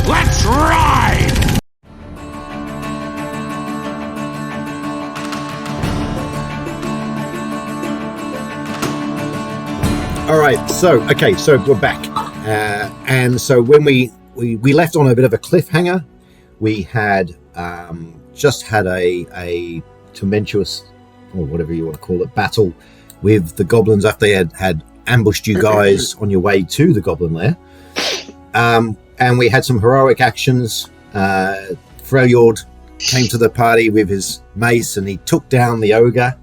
Let's ride! All right, so we're back, and so when we left on a bit of a cliffhanger, we had just had a tumultuous, or whatever you want to call it, battle with the goblins after they had ambushed you guys on your way to the goblin lair, and we had some heroic actions. Freljord came to the party with his mace, and he took down the ogre.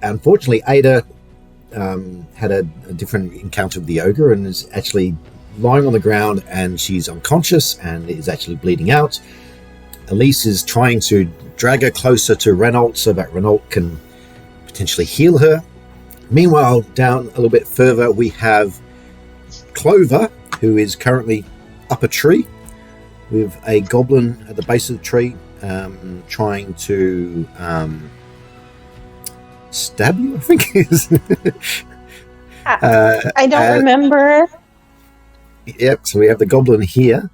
Unfortunately, Ada had a different encounter with the ogre and is actually lying on the ground, and she's unconscious and is actually bleeding out. Elise is trying to drag her closer to Renault so that Renault can potentially heal her. Meanwhile, down a little bit further, we have Clover, who is currently up a tree with a goblin at the base of the tree, trying to stab you, I think it is. I don't remember. Yep, so we have the goblin here.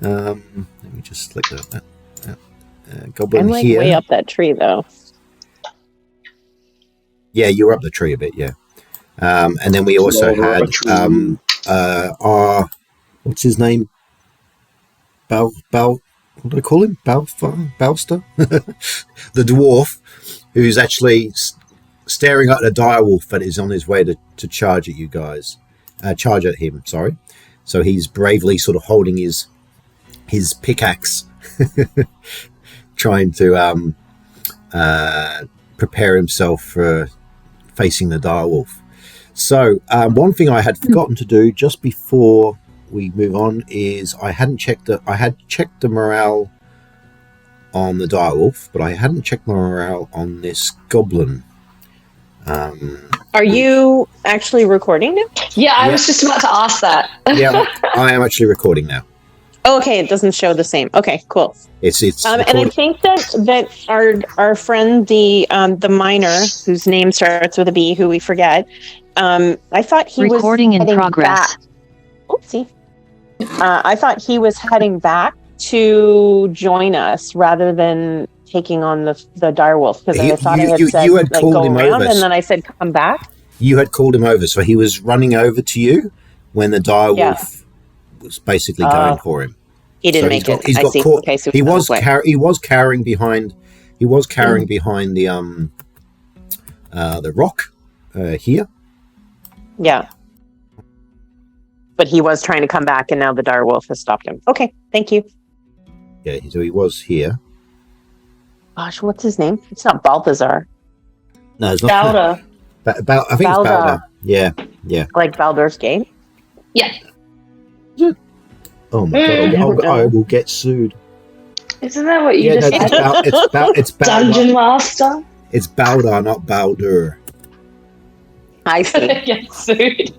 Let me just click that. Goblin I'm like here. way up that tree, though. Yeah, you're up the tree a bit, yeah. And then we also had our, what's his name? What do I call him? Balster? The dwarf, who's actually staring at a direwolf that is on his way to charge at you guys. Charge at him, sorry. So he's bravely sort of holding his pickaxe, trying to prepare himself for facing the direwolf. So one thing I had forgotten to do just before we move on is I had checked the morale on the direwolf, but I hadn't checked the morale on this goblin. Are you actually recording now? Yeah, I was just about to ask that. Yeah, I am actually recording now. Oh, okay, it doesn't show the same. Okay, cool. It's and I think that our friend the miner, whose name starts with a B, who we forget. I thought he recording was in progress. Back. Oopsie. I thought he was heading back to join us rather than taking on the direwolf, because I thought I had said you had called go him around, over, and then I said come back. You had called him over, so he was running over to you when the direwolf was basically going for him. He didn't make it. He's got caught. Okay, so he was carrying behind. He was carrying behind the rock here. Yeah. But he was trying to come back, and now the direwolf has stopped him. Okay, thank you. Yeah, so he was here. Gosh, what's his name? It's not Balthazar. No, it's not. Balder. I think it's Balder. Yeah. Like Baldur's Gate? Yeah. Oh my god, I will get sued. Isn't that what you just said? It's Balder. Dungeon Master? It's Balder, not Baldur. I see. Get sued.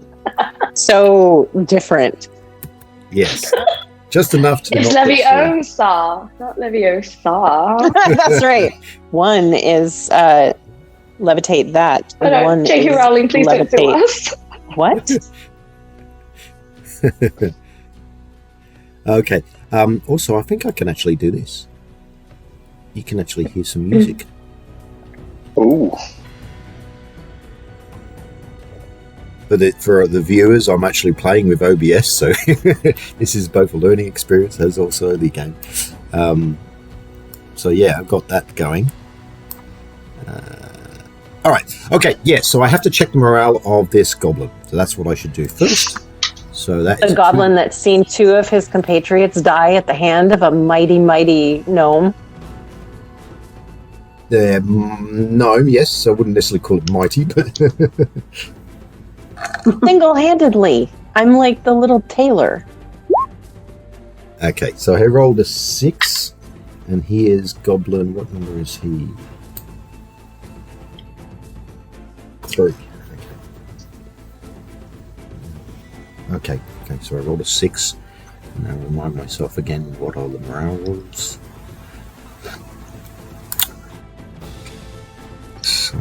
So different. Yes. Just enough to. It's Leviosa, not Leviosa. That's right. One is levitate that. One J.K. Rowling, please don't sue us. What? Okay. Also, I think I can actually do this. You can actually hear some music. Ooh. For the viewers, I'm actually playing with OBS, so this is both a learning experience as also the game. So yeah, I've got that going. All right. Okay. Yeah. So I have to check the morale of this goblin. So that's what I should do first. So that the goblin that's seen two of his compatriots die at the hand of a mighty gnome. The gnome, yes. I wouldn't necessarily call it mighty, but single-handedly. I'm like the little tailor. Okay. So I rolled a 6, and he is goblin. What number is he? 3. Okay, so I rolled a 6. And I remind myself again what are the morale rolls. So,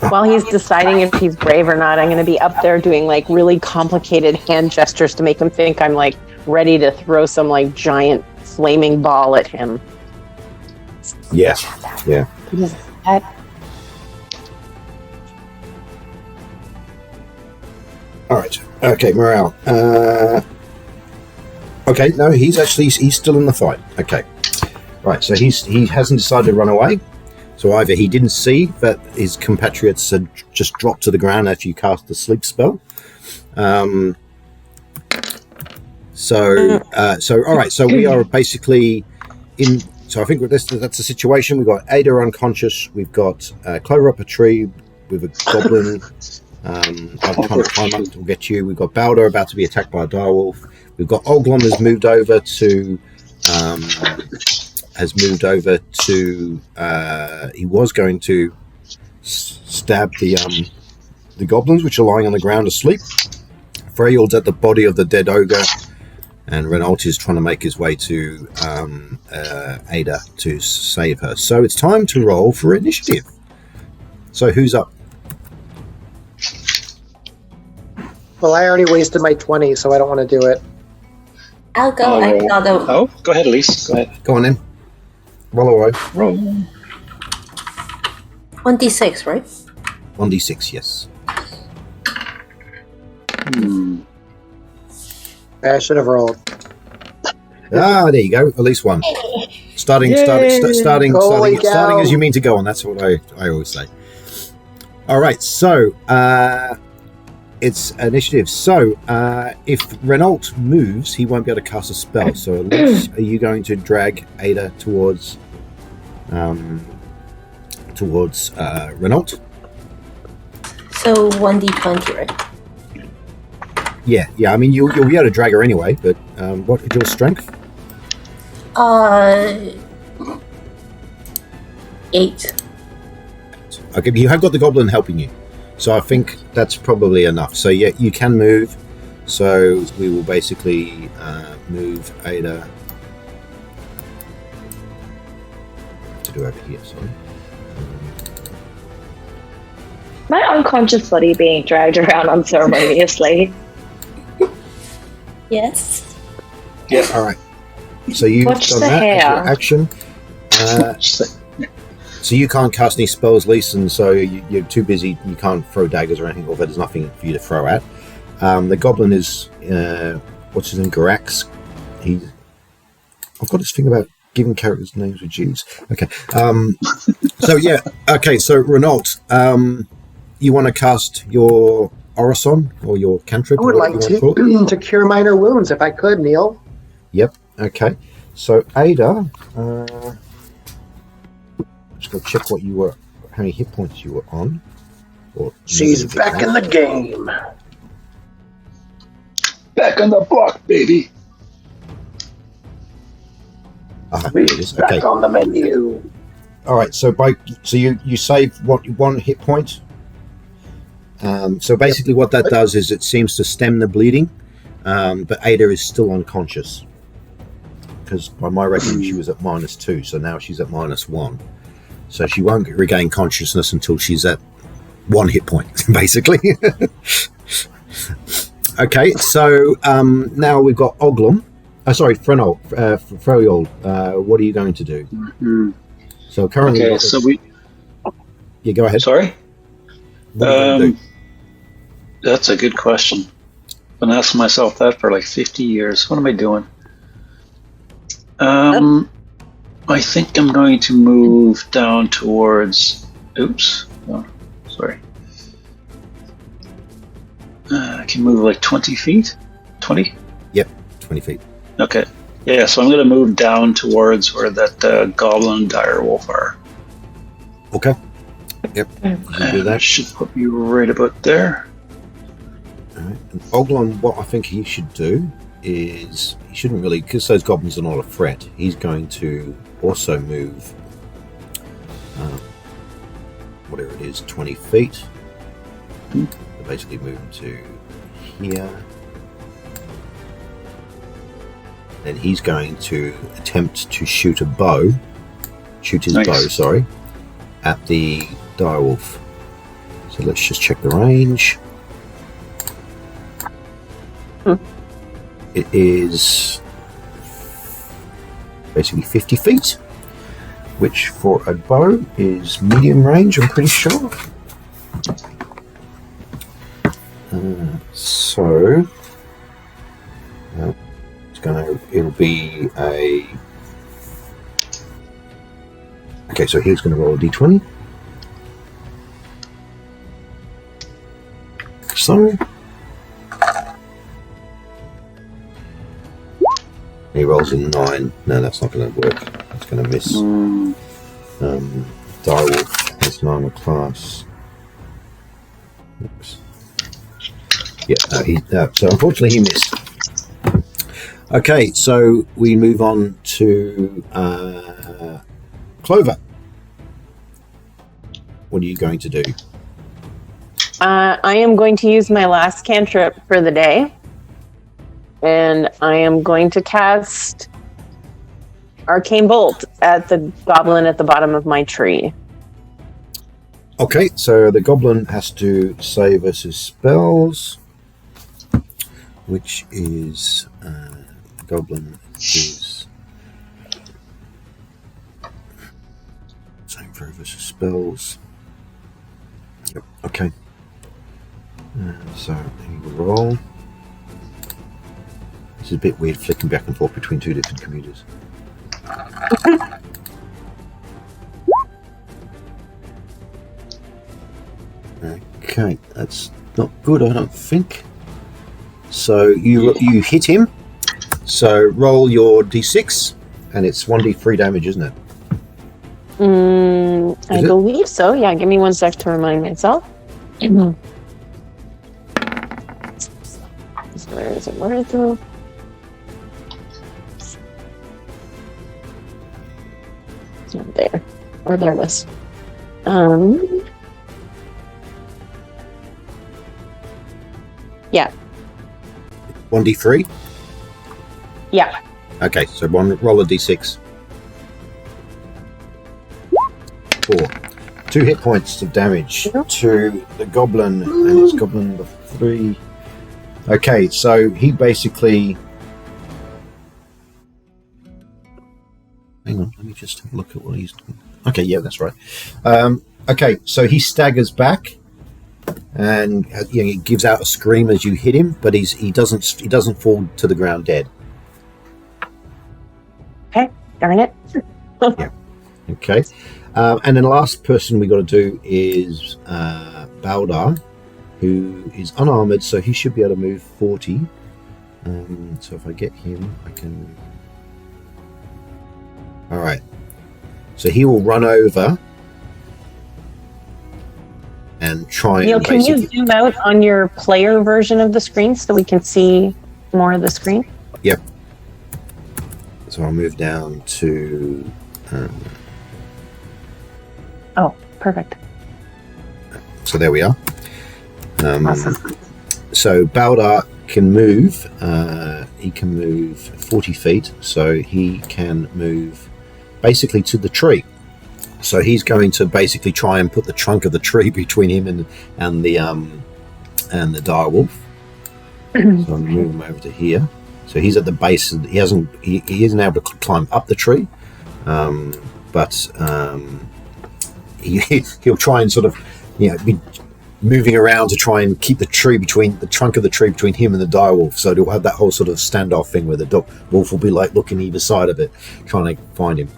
While he's deciding if he's brave or not, I'm going to be up there doing like really complicated hand gestures to make him think I'm like ready to throw some like giant flaming ball at him. Yeah. Yeah. All right. Okay, morale. Okay, no, he's still in the fight. Okay. Right, so he hasn't decided to run away. So either he didn't see that his compatriots had just dropped to the ground after you cast the sleep spell. So all right, so we are basically in. So I think that's the situation. We've got Ada unconscious. We've got Clover up a tree with a goblin. I'll try to climb up to get you. We've got Balder about to be attacked by a direwolf. We've got Oglon has moved over to. He was going to stab the goblins, which are lying on the ground asleep. Freyold's at the body of the dead ogre, and Renault is trying to make his way to Ada to save her. So it's time to roll for initiative. So who's up? Well, I already wasted my 20, so I don't want to do it. I'll go. I'll go. Oh, go ahead, Elise. Go ahead. Go on in. Roll away. Roll. 26, right? 1d6, yes. I should have rolled. There you go. At least one. Starting as you mean to go on. That's what I always say. All right. So it's initiative. So if Renault moves, he won't be able to cast a spell. So Elise, are you going to drag Ada towards Renault? So 1d20, right? Yeah. I mean, you'll be able to drag her anyway. But what is your strength? 8. Okay, you have got the goblin helping you, so I think that's probably enough. So yeah, you can move. So we will basically move Ada to do over here. Sorry. My unconscious body being dragged around unceremoniously. Yes. Yeah. All right. So you've Watch done the that as hair. your action. So you can't cast any spells, Lise, and so you're too busy. You can't throw daggers or anything, although there's nothing for you to throw at. The goblin is what's his name? Garax. I've got this thing about giving characters names with G's. Okay. So yeah. Okay. So Renault, you want to cast your Orison or your cantrip? I would like to cure minor wounds if I could, Neil. Yep. Okay. So Ada, just go check what you were, how many hit points you were on. Or She's back in the game. Back on the block, baby. There it is. Okay. Back on the menu. All right. So you save one hit point. So basically, what that does is it seems to stem the bleeding, but Ada is still unconscious. Because by my reckoning, she was at -2, so now she's at -1. So she won't regain consciousness until she's at 1 hit point, basically. Okay, so now we've got Oglum. Freyold. What are you going to do? Mm-hmm. So currently... Okay, so we... Yeah, go ahead. Sorry? What are you going to do? That's a good question. I've been asking myself that for like 50 years. What am I doing? I think I'm going to move down towards... Oops. Oh, sorry. I can move like 20 feet? 20? Yep, 20 feet. Okay. Yeah, so I'm going to move down towards where that goblin and direwolf are. Okay. Yep. You can do That that. should put me right about there. All right. And Oglon, what I think he should do is he shouldn't really, because those goblins are not a threat. He's going to also move, whatever it is, 20 feet. So basically, move to here. Then he's going to attempt to shoot his bow, Nice. at the direwolf. So let's just check the range. It is basically 50 feet, which for a bow is medium range, I'm pretty sure. So it'll be a. Okay, so he's going to roll a d20. So he rolls a 9. No, that's not going to work. It's going to miss. Direwolf has 9 class. Oops. Yeah, so unfortunately he missed. Okay, so we move on to Clover. What are you going to do? I am going to use my last cantrip for the day. And I am going to cast Arcane Bolt at the goblin at the bottom of my tree. Okay, so the goblin has to save versus spells, which is goblin is save versus spells. Yep. Okay. So he will roll. This is a bit weird, flicking back and forth between two different computers. Okay, that's not good, I don't think. So you hit him. So roll your d6, and it's 1d3 damage, isn't it? I believe so. Yeah, give me 1 sec to remind myself. Where is it? Where is it? It's not there. Or there it was. 1d3? Yeah. Okay, so roll a d6. 4. 2 hit points of damage to the goblin, and it's goblin number 3. Okay, so he basically... Hang on, let me just have a look at what he's doing. Okay, yeah, that's right. Okay, so he staggers back, and he gives out a scream as you hit him, but he doesn't fall to the ground dead. Okay, darn it. Yeah. Okay. And then the last person we got to do is Baldar, who is unarmored, so he should be able to move 40. So if I get him, I can... Alright. So he will run over and try Neil, and can you zoom out on your player version of the screen so we can see more of the screen? Yep. So I'll move down to... Oh, perfect. So there we are. Awesome. So Baldar can move. He can move 40 feet. So he can move basically to the tree. So he's going to basically try and put the trunk of the tree between him and the direwolf. So I'm moving him over to here. So he's at the base. He isn't able to climb up the tree, but he'll try and sort of be moving around to try and keep the trunk of the tree between him and the direwolf. So he'll have that whole sort of standoff thing where the wolf will be like looking either side of it, trying to find him.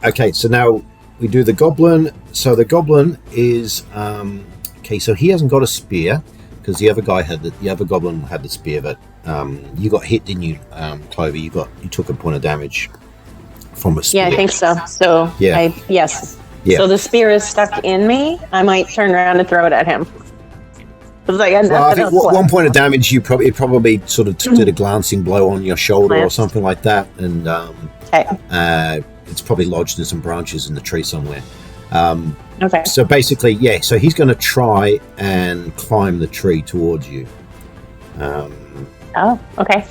Okay, so now we do the goblin. So the goblin is okay. So he hasn't got a spear because the other goblin had the spear. But you got hit, didn't you, Clover? You took a point of damage from a spear. Yeah, I think so. So yeah. Yes. Yeah. So the spear is stuck in me. I might turn around and throw it at him. I think 1 point of damage. It probably sort of did a glancing blow on your shoulder or something like that, and it's probably lodged in some branches in the tree somewhere. Okay. So basically, yeah. So he's going to try and climb the tree towards you. Oh, okay.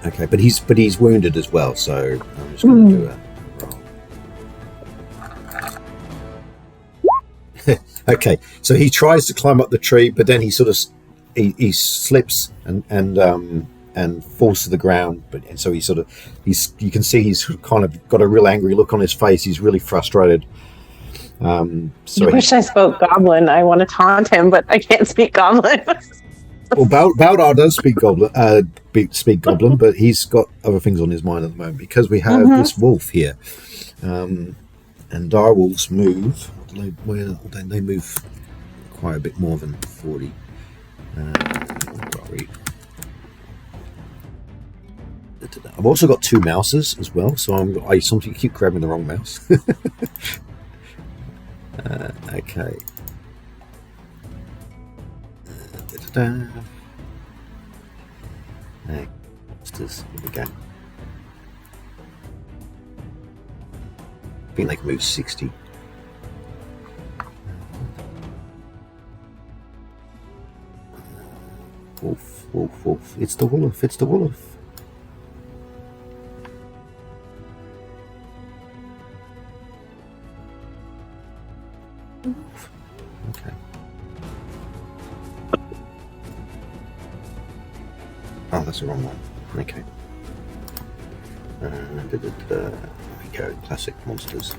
Okay, but he's wounded as well. So I'm just going to do a roll. Okay, so he tries to climb up the tree, but then he sort of he slips and falls to the ground. But and so you can see he's kind of got a real angry look on his face. He's really frustrated. So I wish I spoke Goblin. I want to taunt him, but I can't speak Goblin. Well, Baldar does speak Goblin, but he's got other things on his mind at the moment because we have this wolf here, and direwolves move. They move quite a bit more than 40. I've also got 2 mouses as well, so I sometimes keep grabbing the wrong mouse. Okay. Monsters. Here we go. I think they can move 60. Wolf, wolf, wolf. It's the wolf, it's the wolf. Okay. Oh, that's the wrong one. Okay. There we go. Classic monsters.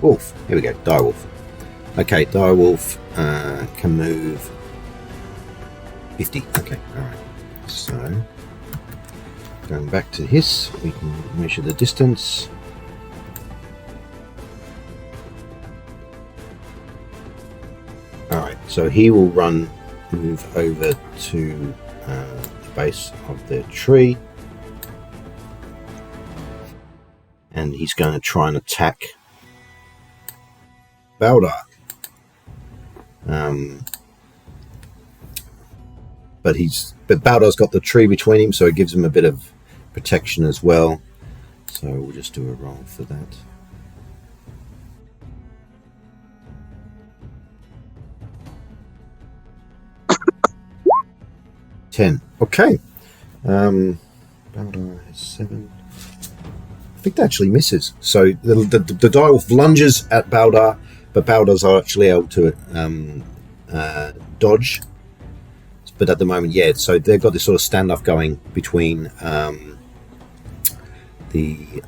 Wolf. Here we go. Direwolf. Okay, Direwolf can move 50. Okay, alright. So, going back to his, we can measure the distance. Alright, so he will move over to the base of the tree. And he's going to try and attack Baldar. But Baldar's got the tree between him, so it gives him a bit of protection as well. So we'll just do a roll for that. $10. Okay. Baldar has 7. I think that actually misses. So the direwolf lunges at Baldar, but Baldar's are actually able to dodge. But at the moment, yeah, so they've got this sort of standoff going between the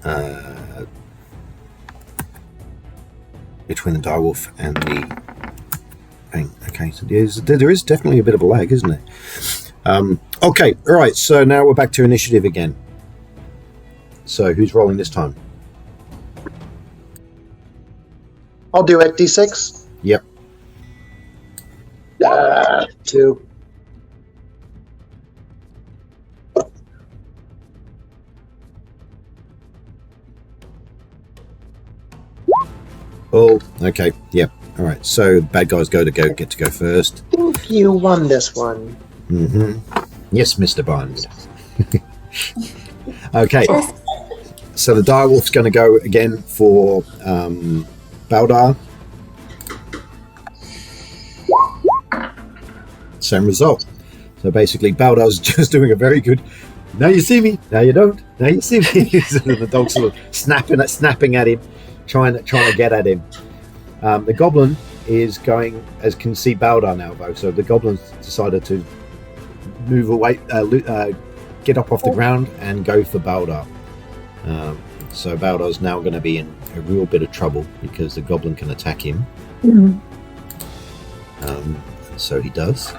direwolf and the thing. Okay, so there is definitely a bit of a lag, isn't it? Okay, all right, so now we're back to initiative again. So who's rolling this time? I'll do it. D6? Yep. 2. Oh, okay. Yep. All right. So bad guys get to go first. I think you won this one. Mm-hmm. Yes, Mr. Bond. Okay. So the direwolf's going to go again for Baldar. Same result. So basically, Baldar's just doing a very good. Now you see me. Now you don't. Now you see me. The dog's sort of snapping at him, trying to get at him. The goblin is going, as can see Baldar now though. So the goblin's decided to move away, get up off the ground, and go for Baldar. So Baldar's now going to be in a real bit of trouble because the goblin can attack him. Mm-hmm. So he does,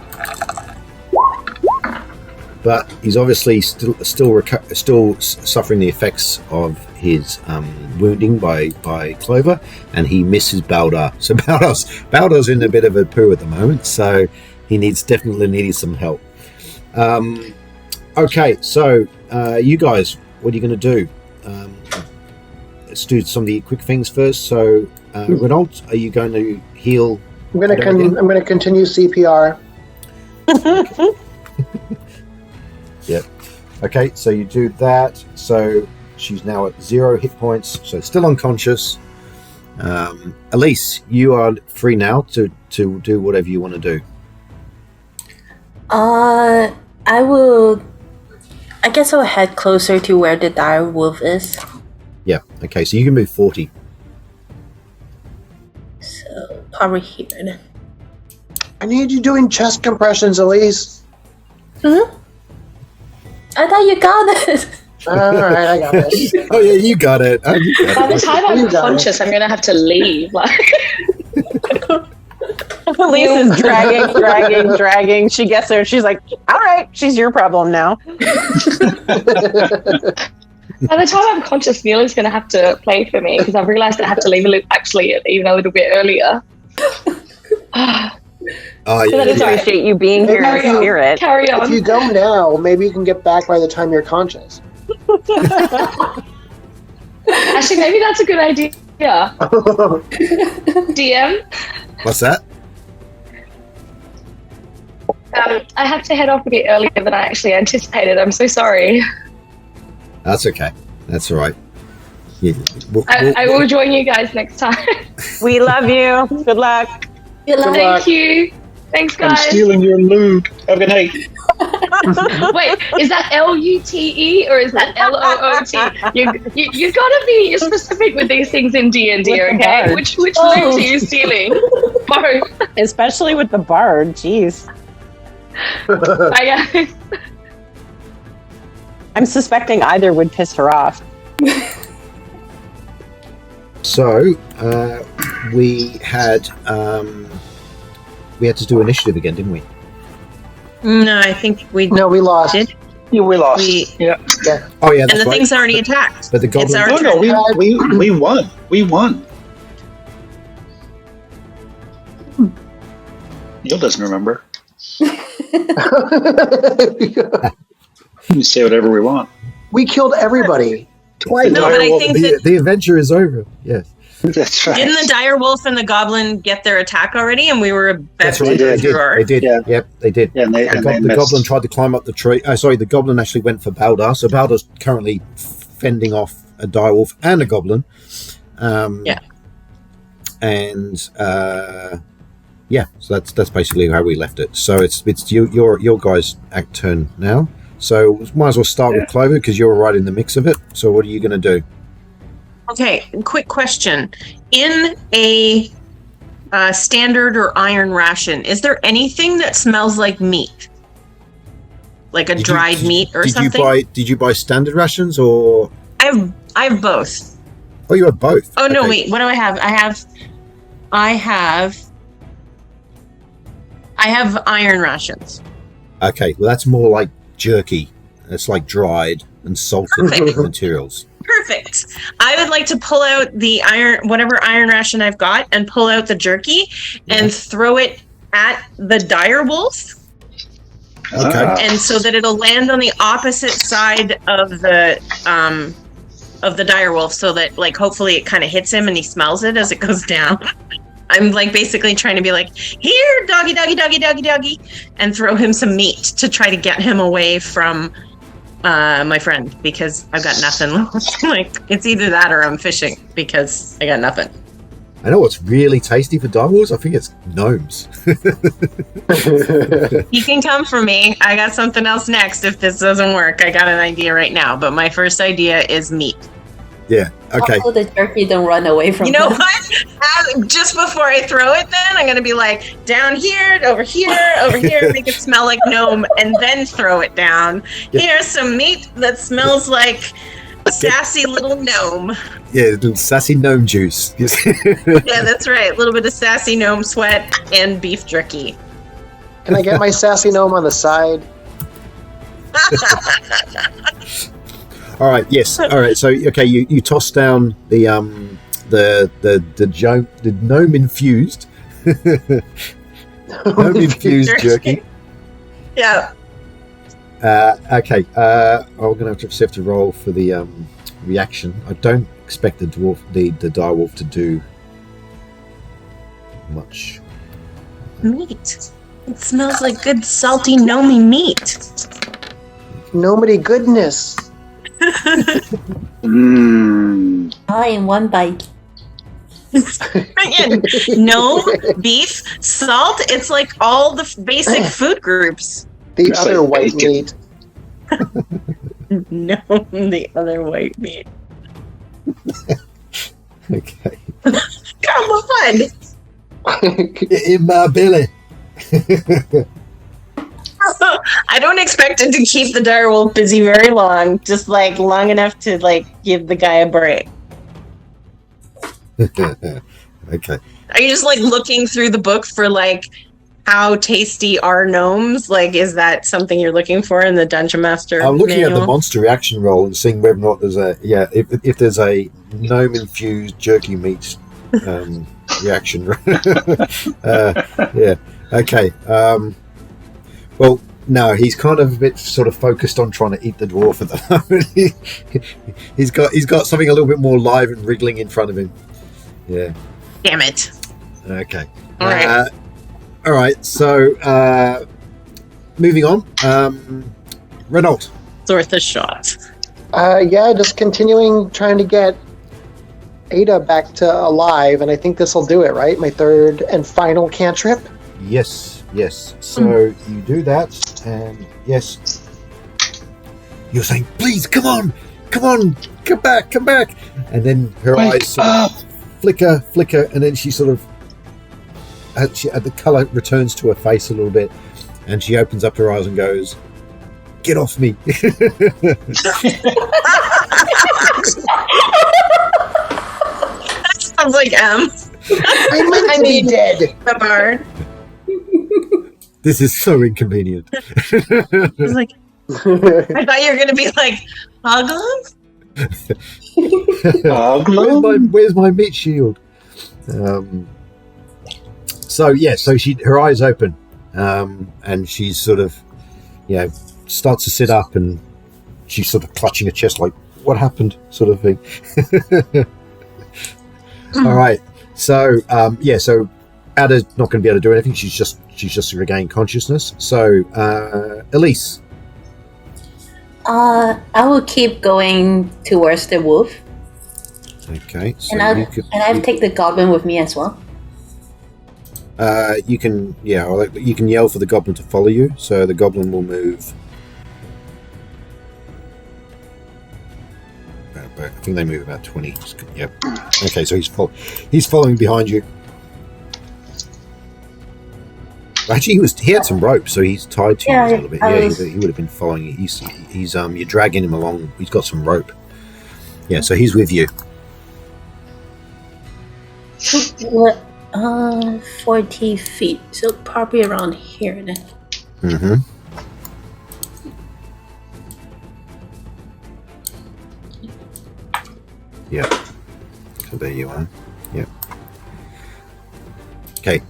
but he's obviously still suffering the effects of his wounding by Clover, and he misses Baldar. So Baldar's in a bit of a poo at the moment, so he definitely needs some help. Okay, so you guys, what are you going to do? Let's do some of the quick things first. So, Renault, are you going to heal? I'm going to continue CPR. Yep. Okay, so you do that. So she's now at 0 hit points, so still unconscious. Elise, you are free now to do whatever you want to do. I guess I'll head closer to where the dire wolf is. Yeah. Okay, so you can move 40. So probably here then. I need you doing chest compressions, Elise. I thought you got it. All right, I got this. Oh yeah, you got it. Oh, you got By the it. time You I'm got it. conscious, I'm gonna have to leave. Like, Elise is dragging. She gets there. She's like, all right, she's your problem now. by the time I'm conscious, Neela's gonna have to play for me because I've realised I have to leave even a little bit earlier. Oh yeah. That is yeah. all right. Appreciate you being here in spirit. Carry If you on. go now, maybe you can get back by the time you're conscious. Actually, maybe that's a good idea. DM, What's that? I have to head off a bit earlier than I actually anticipated. I'm so sorry. That's okay. That's all right. Yeah. I will join you guys next time. We love you. Good luck. Good luck. Thank you. Thanks, I'm guys. stealing your loot. Have a good night. Wait, is that LUTE or is that LOOT? You've got to be specific with these things in D&D, With the okay? bard. Which loot are you stealing? Both. Especially with the bard. Jeez. I'm suspecting either would piss her off. So we had to do initiative again, didn't we? No, I think we No, we lost. did. Yeah, we lost. We- Oh yeah, that's And the right. thing's already attacked. But the It's goblin. our No, turn. no, we won. We won. Neil doesn't remember. We say whatever we want. We killed everybody. Twice. No, but I think that The adventure is over. Yes, That's right. didn't the dire wolf and the goblin get their attack already, and we were about that's to right. They They did. did. through our- They did. Yeah. Yep, they did. Yeah, and they The missed. goblin tried to climb up the tree. Sorry, the goblin actually went for Baldar. So Baldar's currently fending off a direwolf and a goblin. Yeah. And yeah, so that's basically how we left it. So it's your guys' act turn now. So might as well start with Clover because you're right in the mix of it. So what are you going to do? Okay, quick question. In a standard or iron ration, is there anything that smells like meat? Like a dried meat or something? Did you buy standard rations or? I have both. Oh, you have both. Oh no, Okay. wait. What do I have? I have iron rations. Okay, well that's more like jerky. It's like dried and salted Perfect. materials. Perfect. I would like to pull out the whatever iron ration I've got, and pull out the jerky and throw it at the dire wolf, Okay. and so that it'll land on the opposite side of the dire wolf, so that like hopefully it kind of hits him and he smells it as it goes down. I'm like basically trying to be like, here, doggy, doggy, doggy, doggy, doggy, and throw him some meat to try to get him away from my friend, because I've got nothing left. Like, it's either that or I'm fishing because I got nothing. I know what's really tasty for direwolves. I think it's gnomes. He can come for me. I got something else next if this doesn't work. I got an idea right now, but my first idea is meat. Yeah. Okay. Also, the jerky don't run away from You know them. what? Just before I throw it, then I'm gonna be like, down here, over here, make it smell like gnome, and then throw it down. Yeah. Here's some meat that smells like a sassy little gnome. Yeah, little sassy gnome juice. Yes. Yeah, that's right. A little bit of sassy gnome sweat and beef jerky. Can I get my sassy gnome on the side? All right. Yes. All right. So okay, you toss down the gnome infused gnome infused jerky. Yeah. Okay. I'm gonna have to roll for the reaction. I don't expect the direwolf to do much. Meat. It smells like good salty Gnome meat. Nobody goodness. Mmm. All in one bite. Again, gnome, beef, salt. It's like all the basic food groups. The It's other like white bacon. meat. No, the other white meat. Okay. Come on. In my belly. I don't expect it to keep the direwolf busy very long, just like long enough to like give the guy a break. Okay. Are you just like looking through the book for like how tasty are gnomes? Like, is that something you're looking for in the Dungeon Master I'm looking at manual? the monster reaction roll and seeing whether or not there's if there's a gnome infused jerky meat reaction. Yeah. Okay. Well, no, he's kind of a bit sort of focused on trying to eat the dwarf at the moment. he's got something a little bit more live and wriggling in front of him. Yeah. Damn it. Okay. All right. All right. So, moving on. Renault. It's worth a shot. Yeah, just continuing trying to get Ada back to alive, and I think this will do it, right? My third and final cantrip. Yes. So you do that, and yes, you're saying, "Please, come on, come back," and then her eyes sort of flicker, and then she sort of, the color returns to her face a little bit, and she opens up her eyes and goes, "Get off me!" Sounds like M. I meant to be dead. The bard. This is so inconvenient. It's like, I thought you were gonna be like, Hoglum? Where's my meat shield? So her eyes open, and she's sort of, starts to sit up, and she's sort of clutching her chest, like, what happened, sort of thing. All right, so so Ada's not going to be able to do anything. She's just regained consciousness. So Elise. I will keep going towards the wolf, Okay, so and I'll take the goblin with me as well. you can you can yell for the goblin to follow you. So the goblin will move. I think they move about 20. Yep. Okay, so he's following behind you. Actually, he had some rope, so he's tied to you a little bit. He would have been following you. He's you're dragging him along. He's got some rope. Yeah, so he's with you. 40 feet, so probably around here then. Mm-hmm. Yeah. So there you are. Yep. Okay.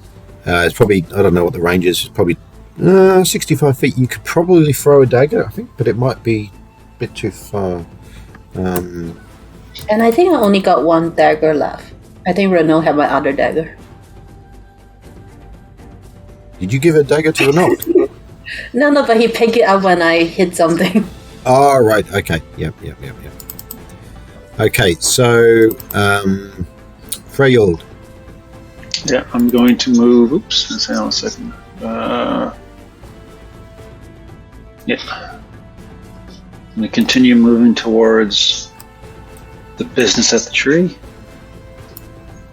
It's probably, I don't know what the range is. It's probably 65 feet. You could probably throw a dagger, I think, but it might be a bit too far. And I think I only got one dagger left. I think Renault had my other dagger. Did you give a dagger to Renault? No, but he picked it up when I hit something. Oh, right. Okay. Yep. Okay, so Freyold. Yeah, I'm going to move. Oops, let's hang on a second. Yeah. I'm going to continue moving towards the business at the tree.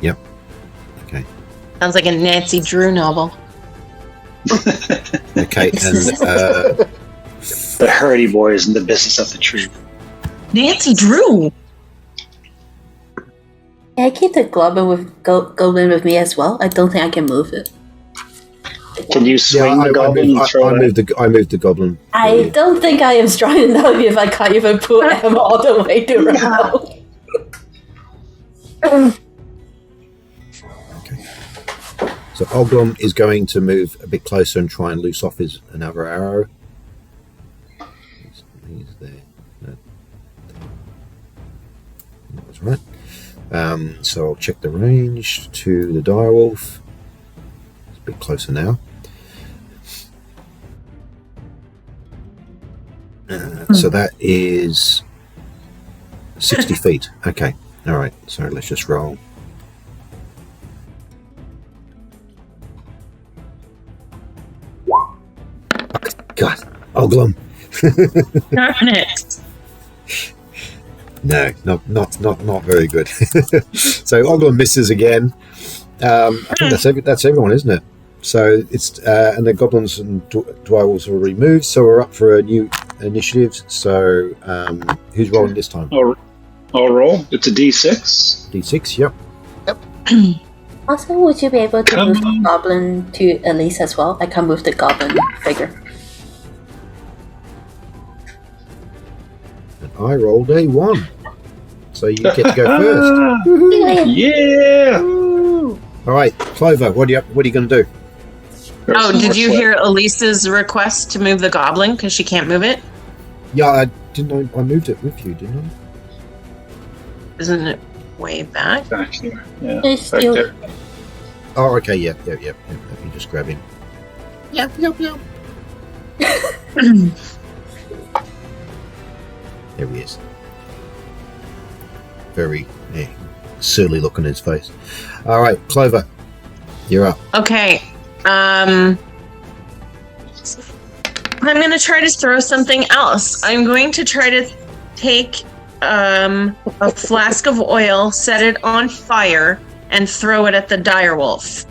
Yep. Okay. Sounds like a Nancy Drew novel. Okay, and The Hardy Boys and the business at the tree. Nancy Drew. Yeah, I keep the goblin with me as well. I don't think I can move it. Can you swing the goblin and throw it? I moved the goblin. I don't think I am strong enough if I can't even pull him all the way to Renault. Okay. So Oglum is going to move a bit closer and try and loose off another arrow. He's there. No. That was right. So I'll check the range to the direwolf. It's a bit closer now. So that is 60 feet. Okay. All right. So let's just roll. God. Oglum. Darn it. No, not very good. So Oglum misses again. I think that's everyone, isn't it? So it's and the goblins and dwarves are removed. So we're up for a new initiative. So who's rolling this time? I'll roll. It's a D6. D6. Yep. Also, would you be able to move the goblin to Elise as well? I can't move the goblin figure. And I rolled a 1. So you get to go first. Yeah. All right, Clover. What are you going to do? Oh, did you hear Elise's request to move the goblin because she can't move it? Yeah, I didn't. I moved it with you, didn't I? Isn't it way back? Back here. Yeah. It's Back still- there. Oh, okay. Yep. Let me just grab him. Yep. There he is. Very surly look on his face. All right, Clover, you're up. Okay. I'm going to try to throw something else. I'm going to try to take a flask of oil, set it on fire, and throw it at the direwolf.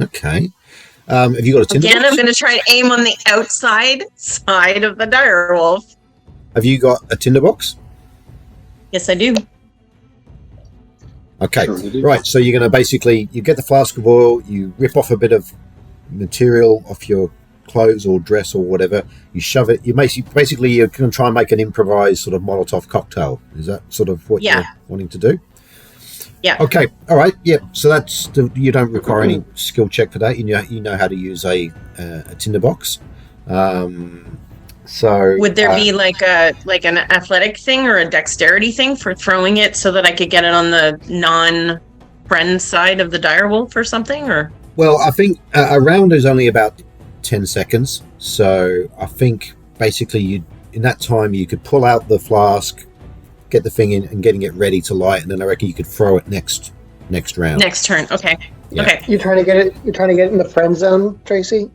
Okay. Have you got a tinderbox? Again, I'm going to try to aim on the outside side of the direwolf. Have you got a tinderbox? Yes, I do. Okay. Sure we do. Right. So you're going to basically you get the flask of oil, you rip off a bit of material off your clothes or dress or whatever. You shove it. You basically you're going to try and make an improvised sort of Molotov cocktail. Is that sort of what you're wanting to do? Yeah. Okay. All right. Yeah. So you don't require any skill check for that. You know how to use a tinderbox. So Would there be like an athletic thing or a dexterity thing for throwing it so that I could get it on the non-friend side of the direwolf or something? Or well, I think a round is only about 10 seconds. So I think basically in that time you could pull out the flask, get the thing in, and getting it ready to light, and then I reckon you could throw it next round. next turn. Okay. Yeah. Okay. You're trying to get it in the friend zone, Tracy?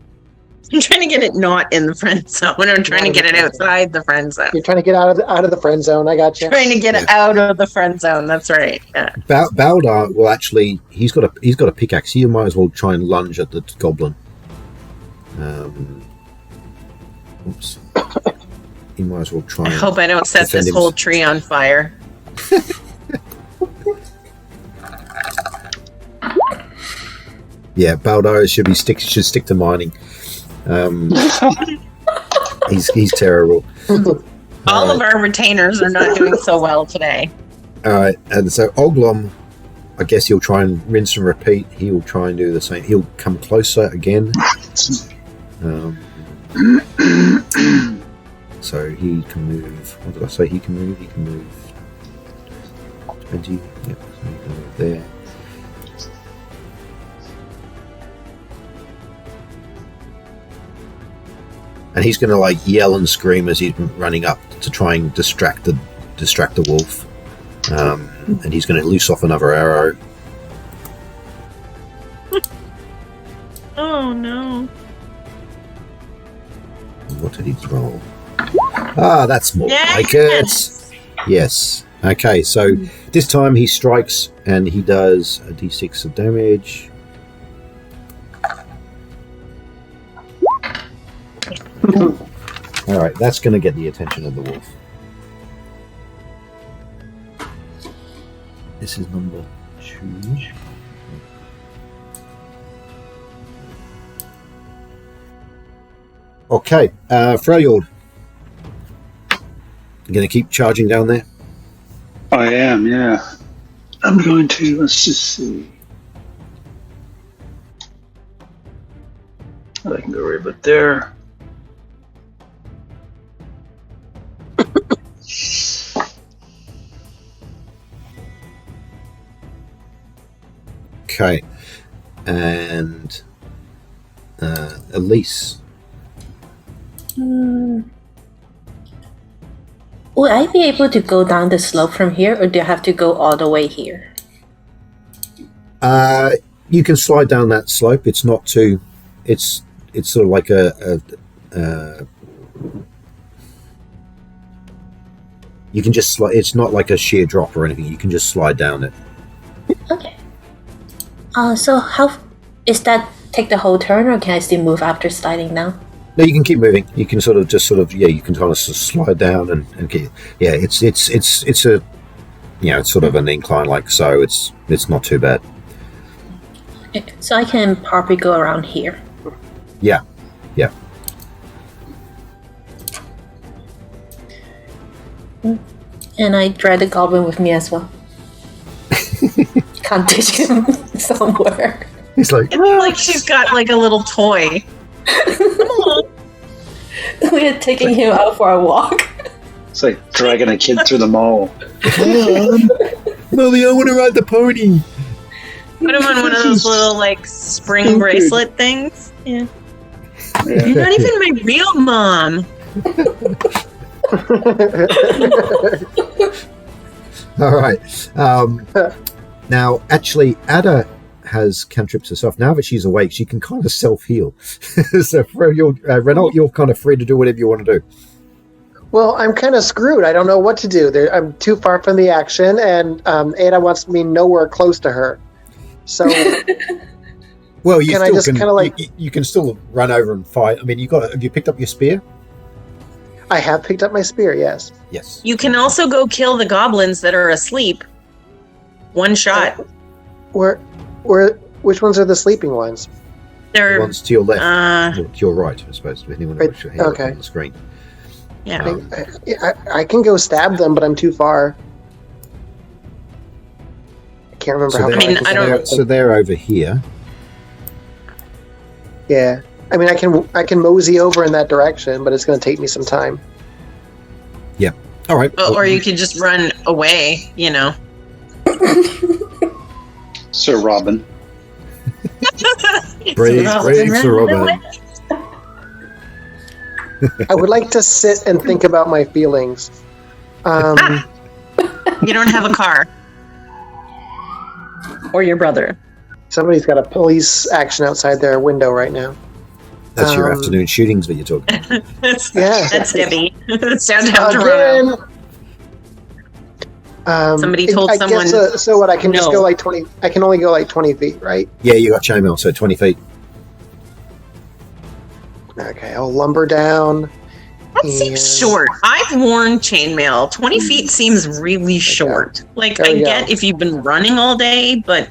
I'm trying to get it not in the friend zone. I'm trying to get it outside the friend zone. You're trying to get out of the friend zone. I got you. Trying to get it out of the friend zone. That's right. Yeah. Baldar will actually he's got a pickaxe. You might as well try and lunge at the goblin. Oops. You might as well try. I hope I don't set this whole tree on fire. Yeah, Baldar should stick to mining. He's terrible. All of our retainers are not doing so well today. All right, and so Oglum, I guess he'll try and rinse and repeat. He will try and do the same. He'll come closer again. So he can move. What did I say? He can move. He can move 20. Yep. So he can move there. And he's going to like yell and scream as he's running up to try and distract the wolf. And he's going to loose off another arrow. Oh no! What did he roll? Ah, that's more like it. Yes. Okay, so this time he strikes and he does a d6 of damage. All right, that's going to get the attention of the wolf. This is number 2. Okay, Freljord. You going to keep charging down there? I am, yeah. I'm going to, let's just see. I can go right about there. Okay, and Elise. Will I be able to go down the slope from here, or do I have to go all the way here? You can slide down that slope. It's not too. It's sort of like a you can just slide. It's not like a sheer drop or anything. You can just slide down it. Okay. So how is that? Take the whole turn, or can I still move after sliding down? No, you can keep moving. You can sort of you can kind of slide down and keep, it's a it's sort of an incline like so. It's not too bad. Okay. So I can probably go around here. Yeah. And I drag the goblin with me as well. Can't ditch him somewhere. He's like, It's like she's got like a little toy. We are taking him out for a walk. It's like dragging a kid through the mall. Molly, I want to ride the pony. Put him on one of those little like spring bracelet things. Yeah. You're not even my real mom. All right. Now, actually, Ada has cantrips herself. Now that she's awake, she can kind of self-heal. So, for Renault, you're kind of free to do whatever you want to do. Well, I'm kind of screwed. I don't know what to do. I'm too far from the action, and Ada wants me nowhere close to her. So, well, you can still I just kind of like you can still run over and fight. I mean, have you picked up your spear? I have picked up my spear. Yes. Yes. You can also go kill the goblins that are asleep. One shot. Which ones are the sleeping ones? They're The ones to your left, to your right, I suppose. Depending on which okay. on the screen. yeah. I can go stab them, but I'm too far. I can't remember So how they're, far. I mean, I don't- So they're over here. Yeah. I mean, I can mosey over in that direction, but it's going to take me some time. Yeah. All right. Or you could just run away. You know. Sir Robin. Brave Sir Robin. I would like to sit and think about my feelings. You don't have a car. Or your brother. Somebody's got a police action outside their window right now. That's your afternoon shootings that you're talking about. Yeah. That's Debbie. It's downtown Toronto. Somebody told I someone. Guess, so what? I can just no. go like 20. I can only go like 20 feet, right? Yeah, you got chainmail, so 20 feet. Okay, I'll lumber down. That seems short. I've worn chainmail. 20 feet seems really short. Like, There I we go. get if you've been running all day, but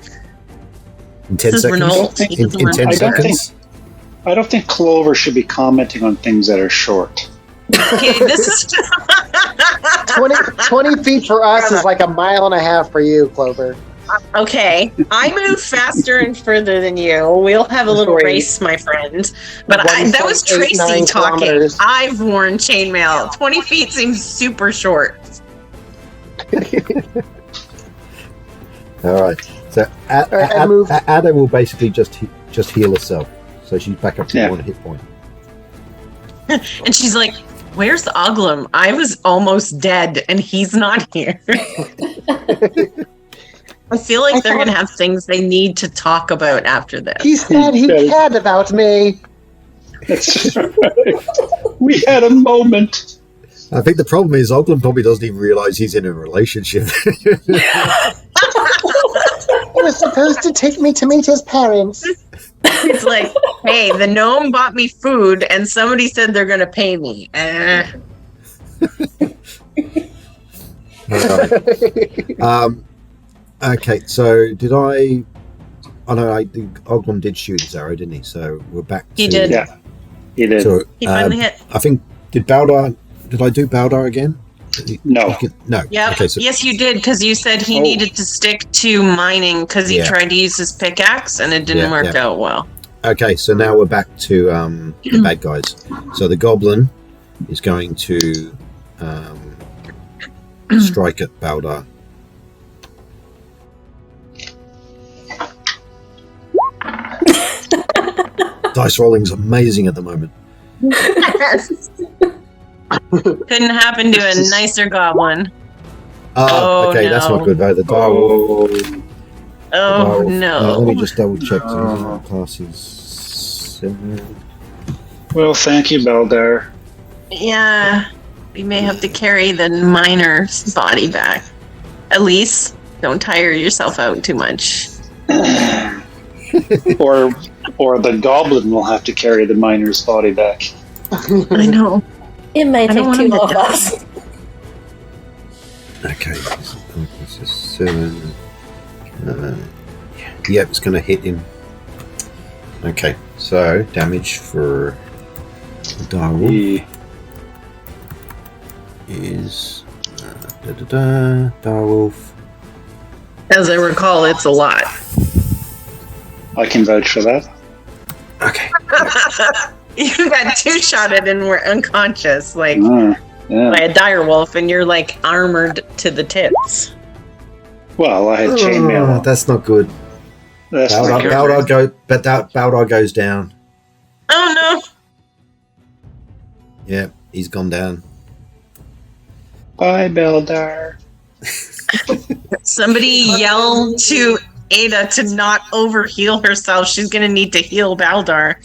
In 10 this is seconds? Renault. He In doesn't 10 run. seconds? I don't think Clover should be commenting on things that are short. Okay, this is 20 feet for us is like a mile and a half for you, Clover. okay. I move faster and further than you. We'll have a little Great. race, my friend. But that was 1.89 Tracy talking. kilometers. I've worn chainmail. 20 feet seems super short. All right. So right, I move. Ada will basically just heal herself. So she's back up to Yeah. 1 hit point. And she's like, "Where's Oglum? I was almost dead, and he's not here." I feel like they're going to have things they need to talk about after this. He said he cared about me. That's right. We had a moment. I think the problem is Oglin probably doesn't even realize he's in a relationship. He was supposed to take me to meet his parents. It's like, hey, the gnome bought me food, and somebody said they're going to pay me. All right. Okay, so did I... Oh no, Oglin did shoot his arrow, didn't he? So we're back to... He did. Yeah, he did. So, He finally hit. I think, did I do Baldar again? No. No. Yep. Okay, so, Yes, you did, because you said he needed to stick to mining because he Yeah. tried to use his pickaxe, and it didn't work out well. okay, so now we're back to the bad guys. So the goblin is going to strike at Baldar. Dice rolling's amazing at the moment. Couldn't happen to a nicer goblin. Oh, okay, that's no. not good though. The direwolf. Oh Let no. me just double check. Classes 7. Well, thank you, Beldar. Yeah, we may have to carry the miner's body back. Elise, don't tire yourself out too much. or the goblin will have to carry the miner's body back. I know. It may I take don't want him two to of die. us. Okay, this is 7. Yep, it's going to hit him. Okay, so damage for the direwolf is direwolf. As I recall, it's a lot. I can vouch for that. Okay. You got two-shotted and were unconscious, like Yeah. by a direwolf, and you're like armored to the tits. Well, I had chainmail. That's not good. That's not good. Baldar goes down. Oh no! Yeah, he's gone down. Bye, Beldar. Somebody yell to Ada to not overheal herself. She's gonna need to heal Baldar.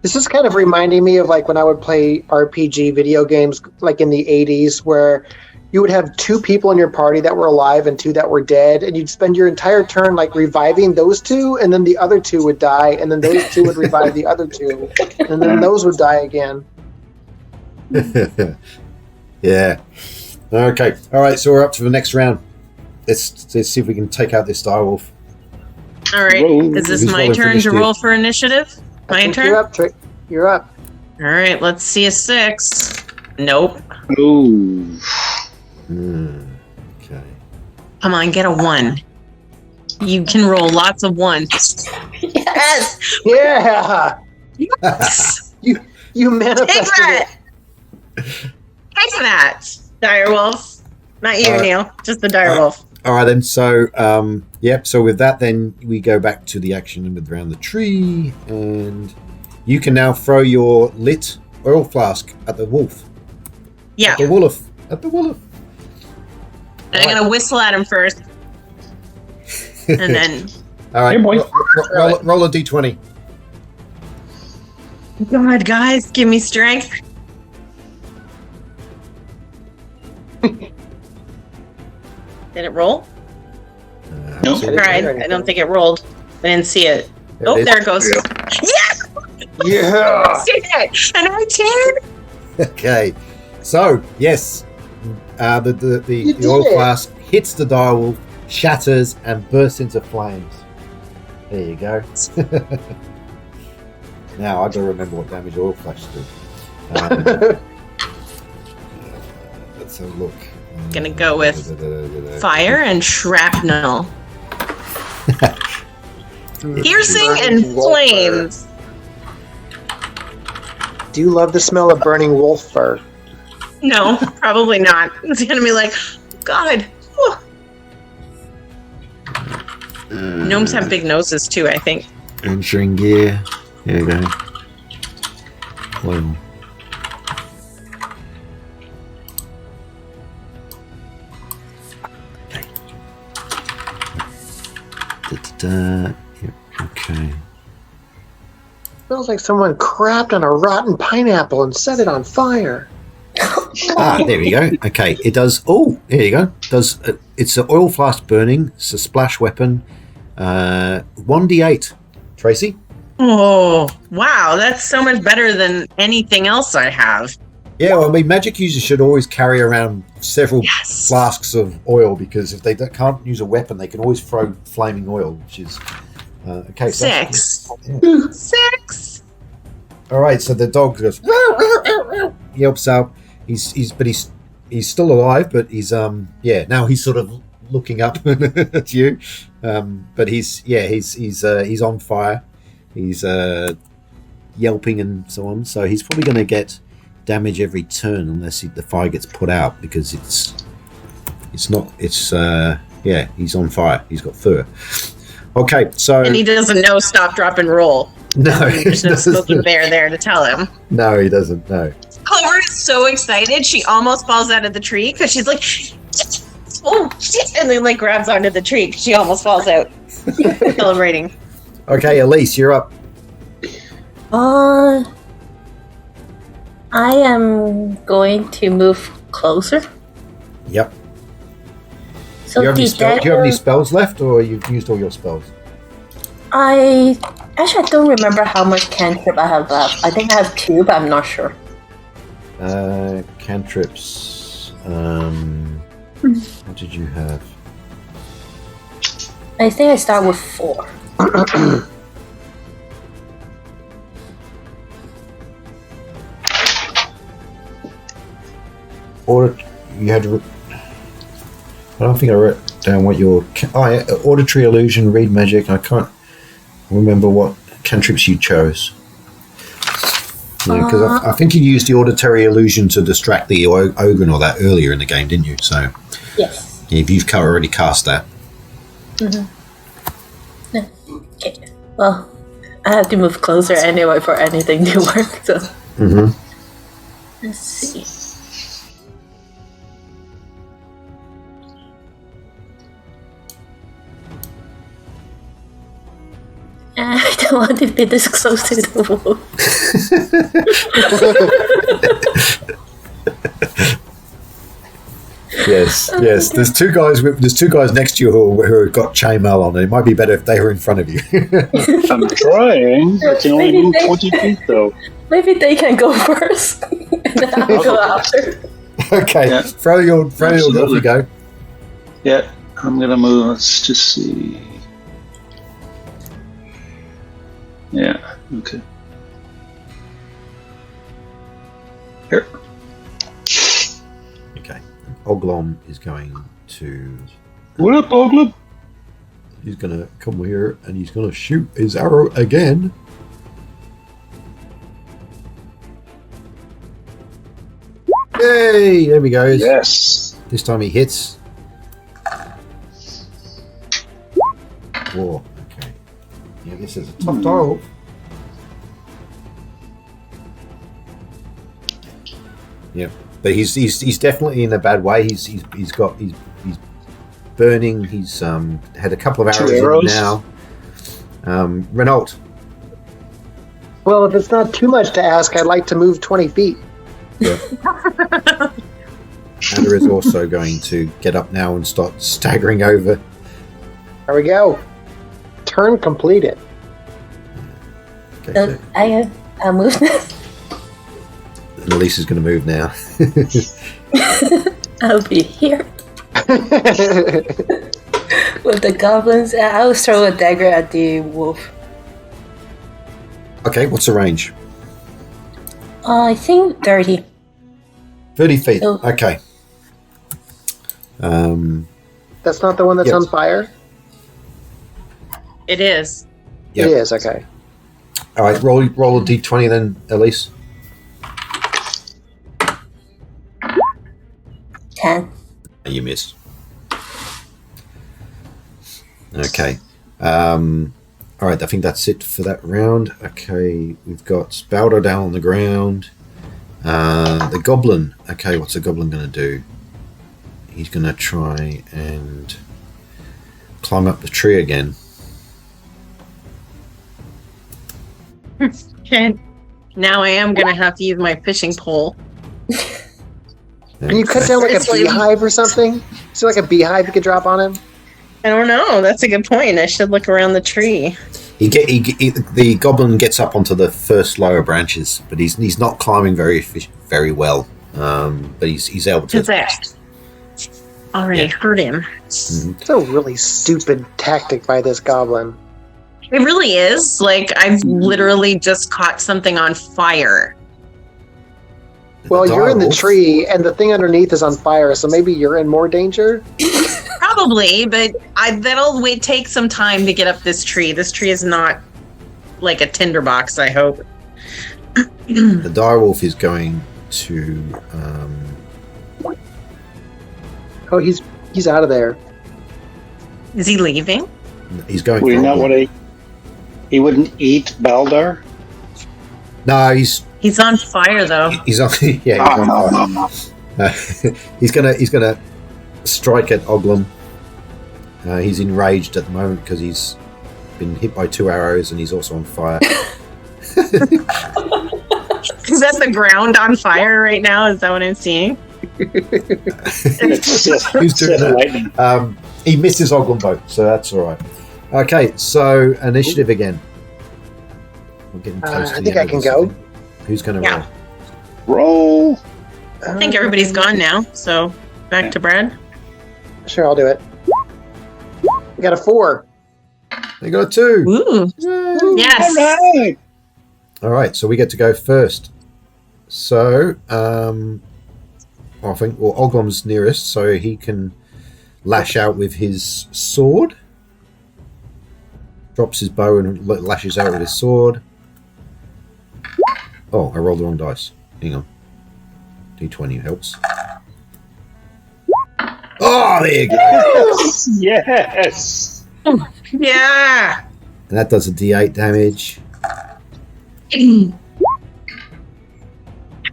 This is kind of reminding me of like when I would play RPG video games like in the 80s where you would have 2 people in your party that were alive and 2 that were dead, and you'd spend your entire turn like reviving those 2, and then the other 2 would die, and then those 2 would revive the other 2, and then those would die again. Yeah. Okay. All right. So we're up to the next round. Let's see if we can take out this direwolf. All right, Whoa. is this Who's my rolling for turn to initiative? roll for initiative? I My think turn. You're up, Trick. You're up. All right, let's see a 6. Nope. Ooh. Okay. Come on, get a 1. You can roll lots of 1s. Yes! Yeah! You Take manifested that! it. Take that, direwolf. Not you, All right. Neil. Just the direwolf. All right then. So yep. So with that, then we go back to the action with around the tree, and you can now throw your lit oil flask at the wolf. Yeah, At the wolf. At the wolf. and I'm gonna whistle at him first, and then. All right. Hey, boy. Roll a d20. God, guys, give me strength. Did it roll? Nope. so- All right, I don't think it rolled. I didn't see it. There Oh, it is. there it goes. Yes! Yeah! I see it! And I can! Okay. So yes, the did oil it. flask hits the direwolf, shatters, and bursts into flames. There you go. Now I got to remember what damage oil flash do. Let's have a look. Gonna go with Fire and shrapnel. Piercing and flames. Do you love the smell of burning wolf fur? No, probably not. It's gonna be like, God. Whew. Gnomes have big noses too, I think. Entering gear. There you go. Oil. Okay. Da-da-da. Yep. Okay. Smells like someone crapped on a rotten pineapple and set it on fire. There we go. Okay, it does. Oh, there you go. Does it's an oil flask burning? It's a splash weapon. 1d8. Tracy. Oh, wow. That's so much better than anything else I have. Yeah, well, I mean, magic users should always carry around several Yes. flasks of oil because if they can't use a weapon, they can always throw flaming oil, which is okay. So 6. yeah. 6. All right, so the dog goes, yelps out. He's still alive, but he's now he's sort of looking up at you, but he's on fire. He's yelping and so on. So he's probably going to get damage every turn unless the fire gets put out because he's on fire. He's got fur. Okay, so And he doesn't know stop, drop, and roll. No, There's no smoking bear there to tell him. No, he doesn't. No. Clover is so excited, she almost falls out of the tree because she's like, oh shit, and then like grabs onto the tree because she almost falls out. Celebrating. Okay, Elise, you're up. I am going to move closer. Yep. So do you have any spells left, or you've used all your spells? I don't remember how much cantrip I have left. I think I have 2, but I'm not sure. Cantrips. What did you have? I think I start with 4. Or you had to. I don't think I wrote down what your. Auditory illusion, read magic. I can't remember what cantrips you chose. Because I think you used the auditory illusion to distract the ogre and all that earlier in the game, didn't you? So yes. Yeah, you've already cast that. Mm-hmm. Okay. Well, I have to move closer anyway for anything to work. So. Mm-hmm. Let's see. I don't want to be this close to the wolf. Yes. There's two guys next to you who have got chainmail on. It might be better if they were in front of you. I'm trying. I can only move 20 feet though. Maybe they can go first, and then I'll go after. Okay, Yeah. throw your off you go. Yeah, I'm gonna move. Let's just see. Yeah. Okay. Here. Okay, Oglom is going to. What up, Oglum? He's gonna come here and he's gonna shoot his arrow again. Yay! There we go. Yes. This time he hits. Whoa. Okay. Yeah, this is a tough dial. Yeah, but he's definitely in a bad way. He's burning. He's had a couple of arrows in him now. Renault. Well, if it's not too much to ask, I'd like to move 20 feet. Yeah. Anna is also going to get up now and start staggering over. There we go. Turn completed. Okay, So I moved. and Elise is going to move now. I'll be here with the goblins. I'll throw a dagger at the wolf. Okay, what's the range? I think 30. 30 feet. So- Okay. That's not the one that's Yes. on fire? It is. Yep. It is, okay. All right, roll a d20 then, Elise. 10. You missed. Okay. All right, I think that's it for that round. Okay, we've got Spouter down on the ground. The goblin. Okay, what's the goblin going to do? He's going to try and climb up the tree again. Okay. Now I am going to have to use my fishing pole. Can you cut down like a It's like- beehive or something? Is there like a beehive you could drop on him? I don't know. That's a good point. I should look around the tree. The goblin gets up onto the first lower branches, but he's not climbing very well. But he's able to. Because I already hurt him. It's a really stupid tactic by this goblin. It really is. Like, I've literally just caught something on fire. Well, you're in the Direwolf. tree, and the thing underneath is on fire, so maybe you're in more danger? Probably, but that'll take some time to get up this tree. This tree is not like a tinderbox, I hope. The direwolf is going to. Oh, he's out of there. Is he leaving? He's going. Wait, for not Oglom. what I. He wouldn't eat Baldar? No, he's on fire though. he's on. Yeah, he's on fire. He's gonna strike at Oglum. He's enraged at the moment because he's been hit by 2 arrows and he's also on fire. Is that the ground on fire right now? Is that what I'm seeing? Who's doing that? He misses Oglum both, so that's all right. Okay, so initiative again. We're getting close to I the think end I of can this go. thing. Who's going to Yeah. Roll! I think everybody's gone now, so back to Brad. Sure, I'll do it. I got a 4. They got a 2. Ooh. Yes. Alright! All right, so we get to go first. So, I think, well, Oglum's nearest, so he can lash out with his sword. Drops his bow and lashes out with his sword. Oh, I rolled the wrong dice. Hang on. D20 helps. Oh, there you go. Yes! Yeah. And that does a D8 damage.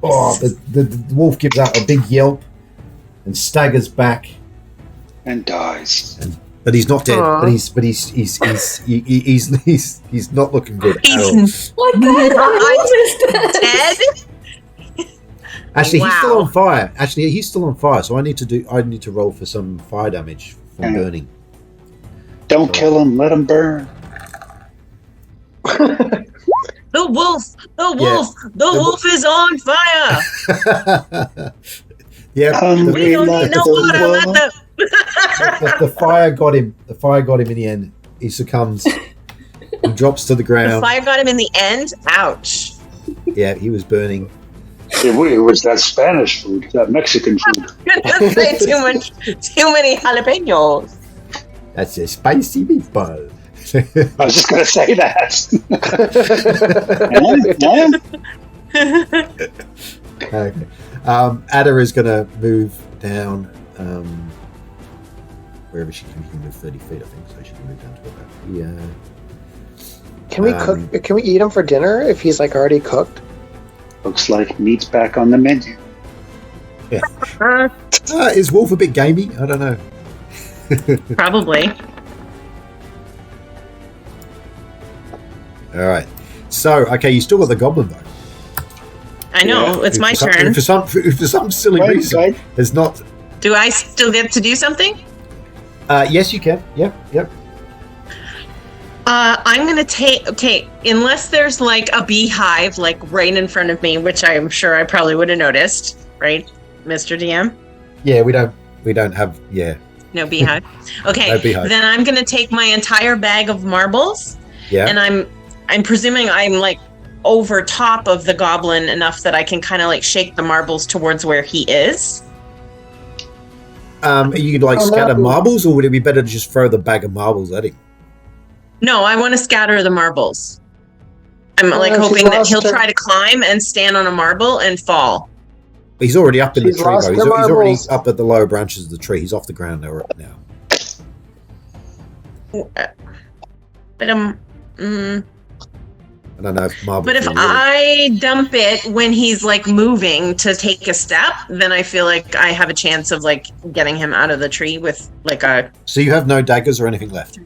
Oh, the wolf gives out a big yelp and staggers back. And dies. But he's not dead. Aw. But he's not looking good at all. What kind of wolf is that? Dead? Actually, he's still Wow. on fire. He's still on fire. So I need to roll for some fire damage from Yeah. burning. Don't kill him, let him burn. The wolf is on fire. Yeah, Hungry We don't like need no the water. Let wolf. the the fire got him. The fire got him in the end. He succumbs. He drops to the The ground. fire got him in the end. Ouch. Yeah, he was burning. It was that Spanish food, that Mexican food. Don't say too many jalapenos. That's a spicy meatball. I was just going to say that. Okay. Ada is going to move down wherever she can move 30 feet, I think. So she can move down to about here. Can we cook? Can we eat him for dinner if he's like already cooked? Looks like meat's back on the menu. Is Wolf a bit gamey? I don't know. Probably. All right. So, okay, you still got the goblin though. I know. It's my For turn. for some silly Right, reason, right. it's not. Do I still get to do something? Yes, you can. Yep. I'm gonna take. Okay, unless there's like a beehive like right in front of me, which I'm sure I probably would have noticed, right, Mr. DM? Yeah, we don't have. Yeah. No beehive. Okay, No beehive. then I'm gonna take my entire bag of marbles, Yeah. and I'm presuming I'm like over top of the goblin enough that I can kind of like shake the marbles towards where he is. You could like Oh, scatter no. marbles, or would it be better to just throw the bag of marbles at him? No, I want to scatter the marbles. I'm like she's hoping that lost he'll her- try to climb and stand on a marble and fall. He's already up in the She's tree, lost though. her He's already marbles. up at the lower branches of the tree. He's off the ground now. But I don't know if marbles. But if are really- I dump it when he's like moving to take a step, then I feel like I have a chance of like getting him out of the tree with like a. So you have no daggers or anything left.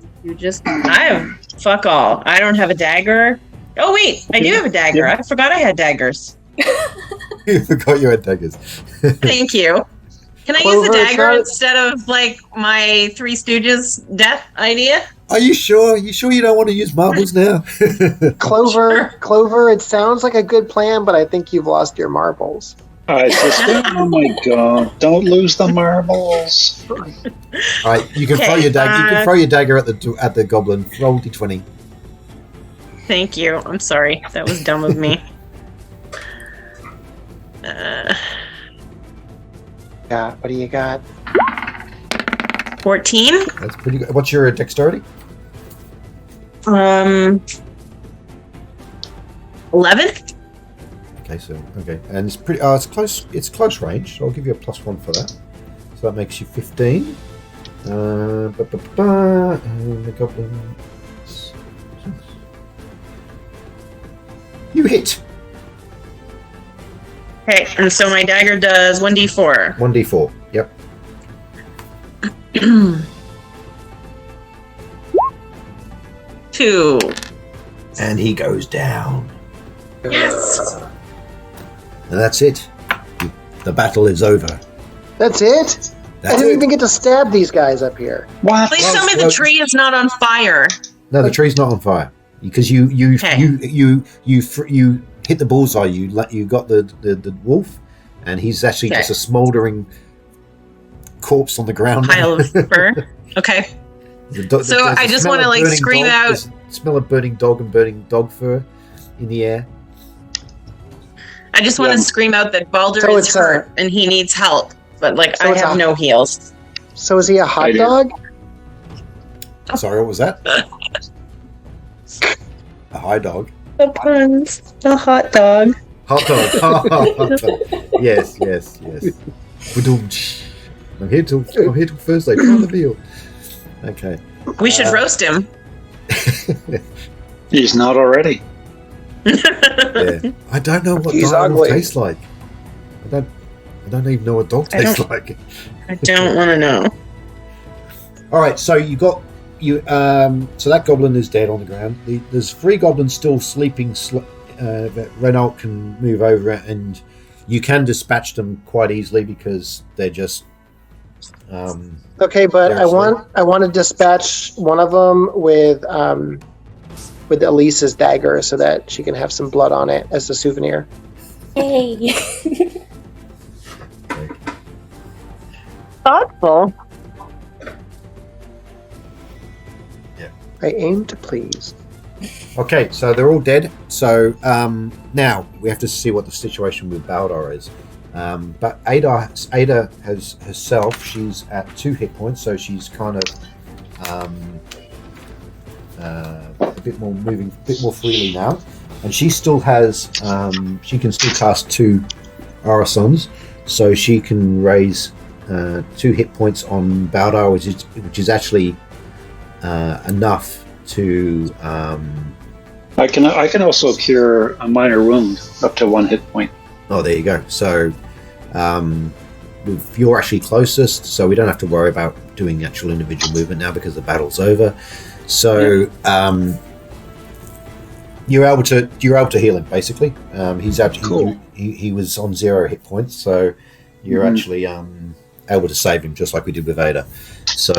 I have fuck all. I don't have a dagger. Oh wait, I do have a dagger. I forgot I had daggers. You forgot you had daggers. Thank you. Can I use Clover, the dagger try- instead of like my Three Stooges death idea? Are you sure? You sure you don't want to use marbles now? Clover, it sounds like a good plan, but I think you've lost your marbles. Alright, sister. Oh my god. Don't lose the marbles. All right, you can throw Okay, your dagger. You can throw your dagger at the goblin. Roll d20. Thank you. I'm sorry. That was dumb of me. Yeah, what do you got? 14. That's pretty good. What's your dexterity? 11. Okay, and it's pretty. It's close. It's close range. So I'll give you a +1 for that. So that makes you 15. And the goblin. You hit. Okay, and so my dagger does 1d4. 1d4. Yep. 2. And he goes down. Yes. And that's it. The battle is over. That's it? I didn't even get to stab these guys up here. What? Please tell me the tree is not on fire. No, the tree's not on fire because you hit the bullseye. You got the wolf, and he's actually just a smouldering corpse on the ground. Pile of fur. Okay. So I just want to like scream out. Smell of burning dog and burning dog fur in the air. I just want to scream out that Baldur is hurt and he needs help, but like So I it's have no heals. So is he a hot dog? Sorry, what was that? A high dog. The puns. The hot dog. Hot dog. Hot dog. Yes. I'm here till Thursday. Try the veal. Okay. We should roast him. He's not already. Yeah. I don't know what dog tastes like. I don't even know what dog tastes like. I don't want to know. All right, so so that goblin is dead on the ground. There's 3 goblins still sleeping that Renault can move over, and you can dispatch them quite easily because they're just Okay, but I want to dispatch one of them with Elise's dagger so that she can have some blood on it as a souvenir. Yay! Thoughtful. I aim to please. Okay, so they're all dead. So now we have to see what the situation with Baldur is. But Ada has herself. She's at 2 hit points, so she's kind of a bit more moving, a bit more freely now. And she still has. She can still cast 2 Orasons, so she can raise 2 hit points on Baldur, which is actually enough to. I can also cure a minor wound up to 1 hit point. Oh, there you go. So you're actually closest, so we don't have to worry about doing actual individual movement now because the battle's over. So you're able to heal him basically. He's actually cool. He was on 0 hit points, so you're actually able to save him just like we did with Ada. So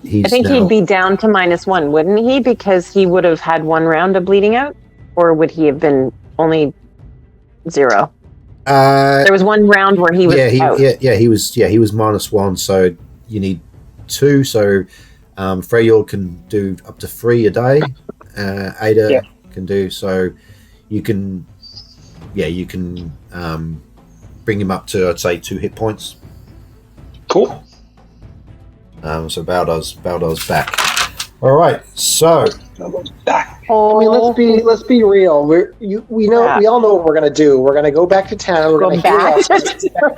he's. I think he'd be down to -1, wouldn't he? Because he would have had 1 round of bleeding out, or would he have been only 0? There was 1 round where he was out. He was -1. So you need 2. So Freyjord can do up to 3 a day. Ada can do so. You can bring him up to, I'd say, 2 hit points. Cool. So Baldur's back. All right, so back. I mean, let's be real. We all know what we're gonna do. We're gonna go back to town. We're gonna heal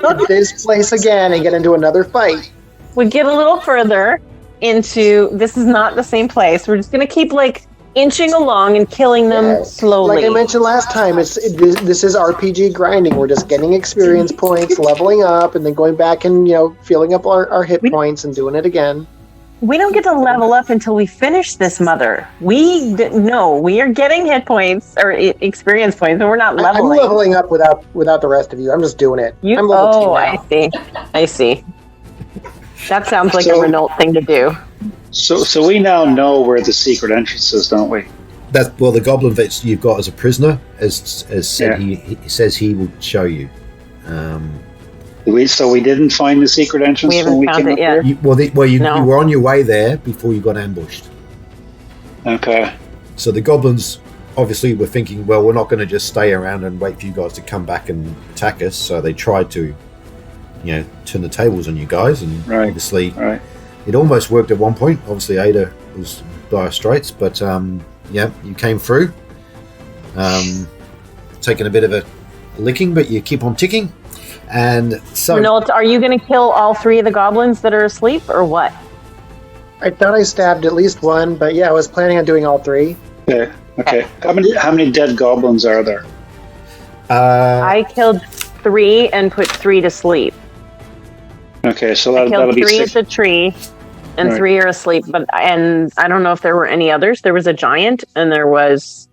up this place again and get into another fight. We get a little further into this is not the same place. We're just gonna keep inching along and killing them slowly. Like I mentioned last time, this is RPG grinding. We're just getting experience points, leveling up, and then going back and filling up our hit points and doing it again. We don't get to level up until we finish this, Mother. We are getting hit points or experience points, and we're not leveling. I'm leveling up without the rest of you. I'm just doing it. I'm level 2 now. I see. That sounds like a Renault thing to do. So we now know where the secret entrance is, don't we? The goblin that you've got as a prisoner has said he says he will show you. So we didn't find the secret entrance when we came up here? You were on your way there before you got ambushed. Okay. So the goblins obviously were thinking, well, we're not going to just stay around and wait for you guys to come back and attack us. So they tried to, turn the tables on you guys, and obviously it almost worked at one point. Obviously Ada was dire straits, but you came through, taking a bit of a licking, but you keep on ticking. And so, Renault, are you going to kill all 3 of the goblins that are asleep, or what? I thought I stabbed at least 1, but I was planning on doing all 3. Yeah. Okay. How many dead goblins are there? I killed 3 and put 3 to sleep. Okay, so I that'll killed be 3 six. at the tree, and Right. 3 are asleep. And I don't know if there were any others. There was a giant, and there was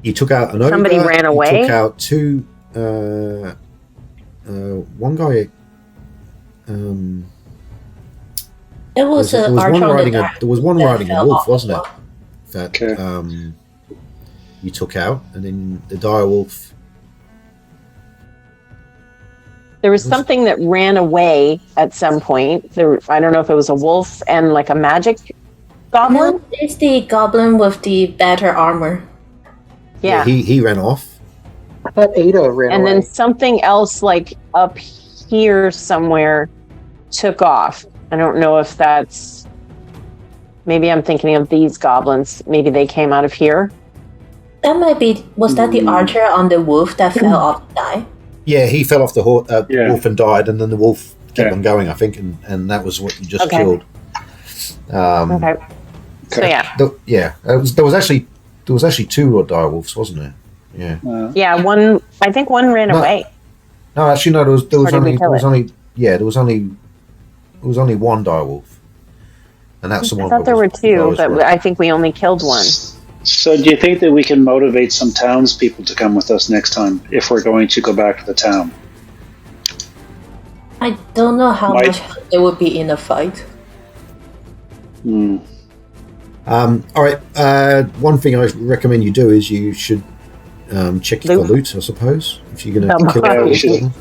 You took out an ogre. Somebody ran away? You took out 2. One guy. It was There an was archer one on the riding a. dark There was one that riding a fell wolf, off the wasn't it? wall. That Okay. you took out, and then the dire wolf. There was something that ran away at some point. I don't know if it was a wolf and like a magic goblin. No, it's the goblin with the better armor. Yeah. He ran off. I thought Ada ran And away. then something else like up here somewhere took off. I don't know if that's... Maybe I'm thinking of these goblins. Maybe they came out of here. That might be. Was that the archer on the wolf that fell off and died? Yeah, he fell off the Yeah. wolf and died, and then the wolf kept Yeah. on going, I think, and that was what you just Okay. killed. Okay. So yeah. There was actually 2 dire wolves, wasn't there? Yeah. Yeah, one... I think one ran No. away. No, actually, no. There was Or did we kill it? only one dire wolf, and that's the I one. thought there were that was 2, but right. I think we only killed one. So do you think that we can motivate some townspeople to come with us next time if we're going to go back to the town? I don't know how Might- much help it would be in a fight. Hmm. All right. One thing I recommend you do is you should check for Loot. loot. I suppose if you're going The to kill Yeah, we people. should.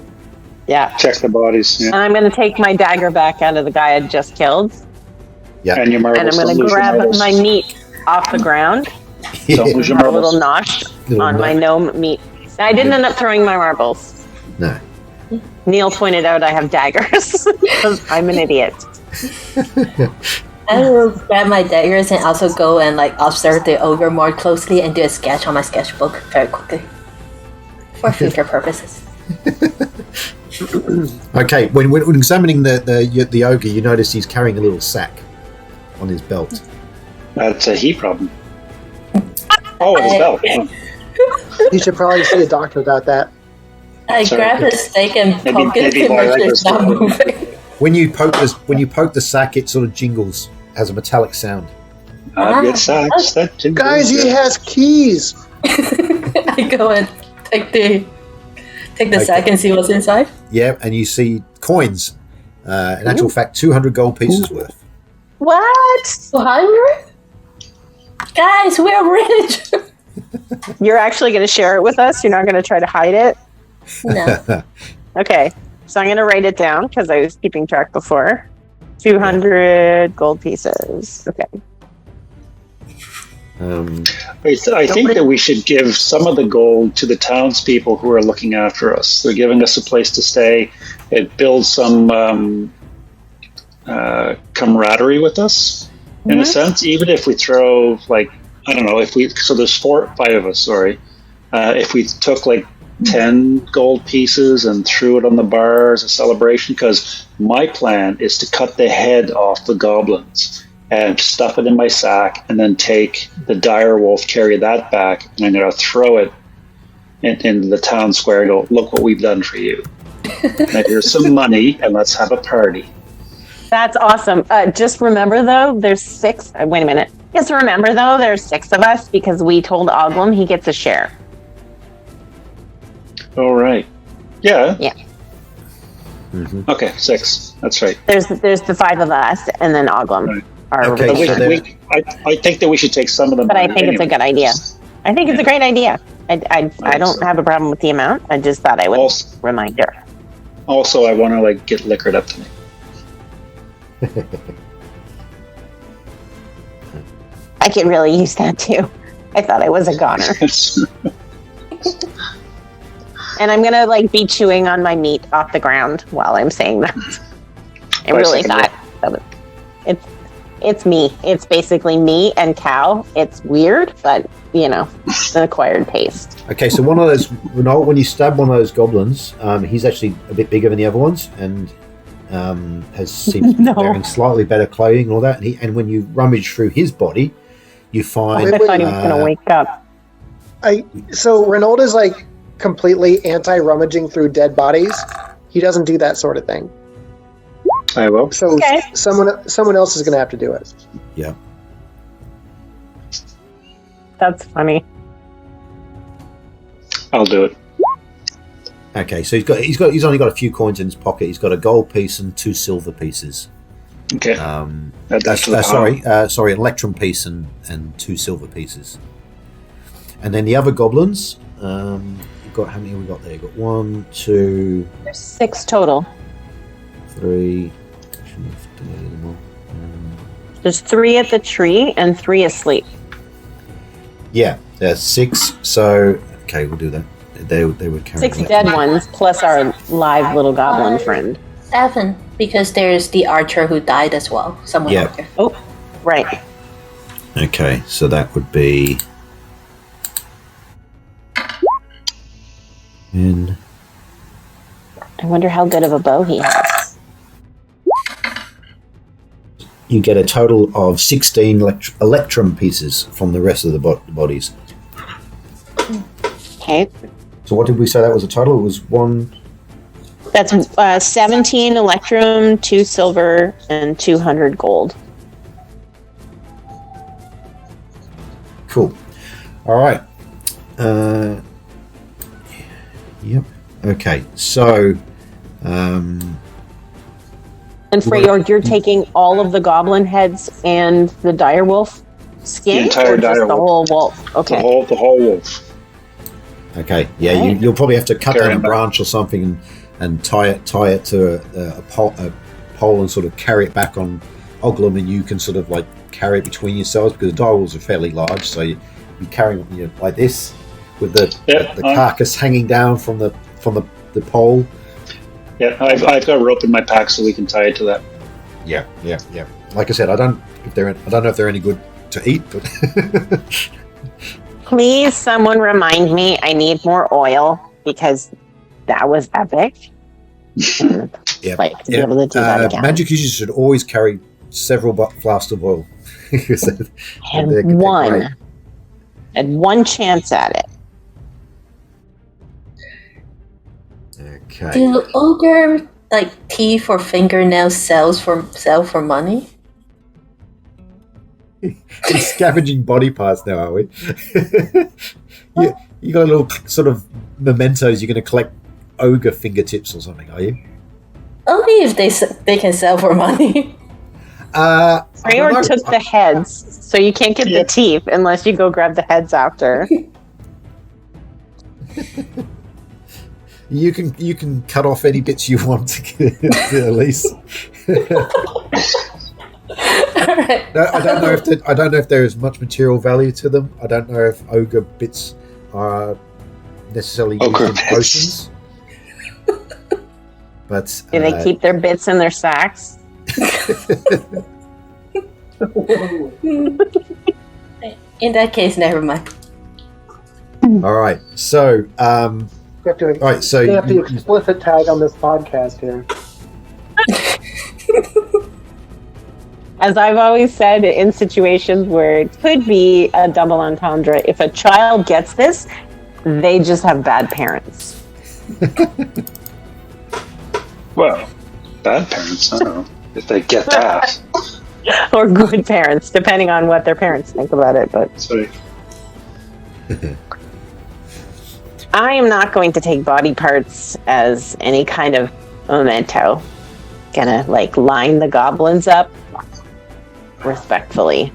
Yeah. Check the bodies. And Yeah. I'm going to take my dagger back out of the guy I just killed. Yeah. And your marbles. And I'm going don't to lose your grab marbles. my meat off the ground. Don't lose your Have a marbles. little notch Little on my notch. gnome meat. I didn't end up throwing my marbles. No. Neil pointed out I have daggers. 'Cause I'm an idiot. I will grab my daggers and also go and observe the ogre more closely and do a sketch on my sketchbook very quickly for future purposes. Okay. When examining the ogre, you notice he's carrying a little sack on his belt. That's a heat problem. Oh, it's belt. You should probably see a doctor about that. I Sorry. grab a stake and Maybe- poke it maybe to more make sure it's not aggressive. moving. When you poke the sack, it sort of jingles, has a metallic sound. Get sacks. That didn't Guys, do he good. has keys. I go and take the Okay. sack and see what's inside. Yeah, and you see coins. In actual fact, 200 gold pieces worth. What? 200? Guys, we're rich! You're actually going to share it with us? You're not going to try to hide it? No. Okay. So I'm going to write it down because I was keeping track before. 200 gold pieces. Okay. I think that we should give some of the gold to the townspeople who are looking after us. They're giving us a place to stay. It builds some camaraderie with us, in a sense. Even if we throw, I don't know, so there's 5 of us, sorry. If we took 10 gold pieces and threw it on the bar as a celebration, because my plan is to cut the head off the goblins and stuff it in my sack, and then take the dire wolf, carry that back, and I'm going to throw it in the town square and go, look what we've done for you. Now here's some money, and let's have a party. That's awesome. Just remember, though, there's 6. Wait a minute. Just remember, though, there's 6 of us because we told Oglum he gets a share. All right. Yeah. Yeah. Okay, 6. That's right. There's the 5 of us, and then Oglum. Right. Are Okay, But so there- I think that we should take some of them. But I think it's a good idea. I think it's a great idea. I don't have a problem with the amount. I just thought I would remind her. Also, I want to get liquored up tonight. I could really use that too. I thought I was a goner. And I'm gonna be chewing on my meat off the ground while I'm saying that. I really thought that was, it's me. It's basically me and cow. It's weird, but it's an acquired taste. Okay, so one of those, Renault, when you stab one of those goblins, he's actually a bit bigger than the other ones, and seems to be No. wearing slightly better clothing and all that. And when you rummage through his body, You find. I thought he was going to wake up. So Renault is like completely anti-rummaging through dead bodies. He doesn't do that sort of thing. I will. So Okay. someone else is going to have to do it. Yeah. That's funny. I'll do it. Okay, so he's only got a few coins in his pocket. He's got a gold piece and 2 silver pieces. Okay. Sorry, an electrum piece and 2 silver pieces. And then the other goblins, you've got, how many have we got there? You've got 1, 2, There's 6 total. 3. There's 3 at the tree and 3 asleep. Yeah, there's 6. So okay, we'll do that. They were carrying 6 dead ones plus our live little goblin friend. 7, because there's the archer who died as well. Someone Yeah. out there. Oh, right. Okay, so that would be. In. I wonder how good of a bow he has. You get a total of 16 electrum pieces from the rest of the bodies. Okay. So what did we say that was a total? It was 1. That's 17 electrum, 2 silver, and 200 gold. Cool. All right. Yep. Okay. So. And Freyord, you're taking all of the goblin heads and the direwolf skin? The entire or just direwolf. the whole wolf? Okay. The whole wolf. Okay. Yeah. Right. You'll probably have to cut Carry down a it back. branch or something and tie it to a pole and sort of carry it back on Oglum, and you can sort of like carry it between yourselves because the direwolves are fairly large, so you carry it like this with the carcass hanging down from the pole. Yeah, I've got a rope in my pack so we can tie it to that. Yeah. Like I said, I don't know if they're any good to eat, but Please, someone remind me I need more oil because that was epic. And, yeah. like, to be able to do that again. Magic users should always carry several flasks of oil. And They're one. great. Had one chance at it. Okay. Do ogre like teeth or fingernails sell for money? We're scavenging body parts now, are we? you got a little sort of mementos. You're going to collect ogre fingertips or something, are you? Only if they can sell for money. Freyord took the heads, so you can't get the teeth unless you go grab the heads after. You can cut off any bits you want to Elise. Alright. No, I don't know if there is much material value to them. I don't know if ogre bits are necessarily used in potions. But Do they keep their bits in their sacks? In that case, never mind. all right. So You have to, all right. So you have to explicit tag on this podcast here. As I've always said, in situations where it could be a double entendre, if a child gets this, they just have bad parents. Well, bad parents, I don't know if they get that. Or good parents, depending on what their parents think about it. But Sorry. I am not going to take body parts as any kind of memento. Gonna line the goblins up respectfully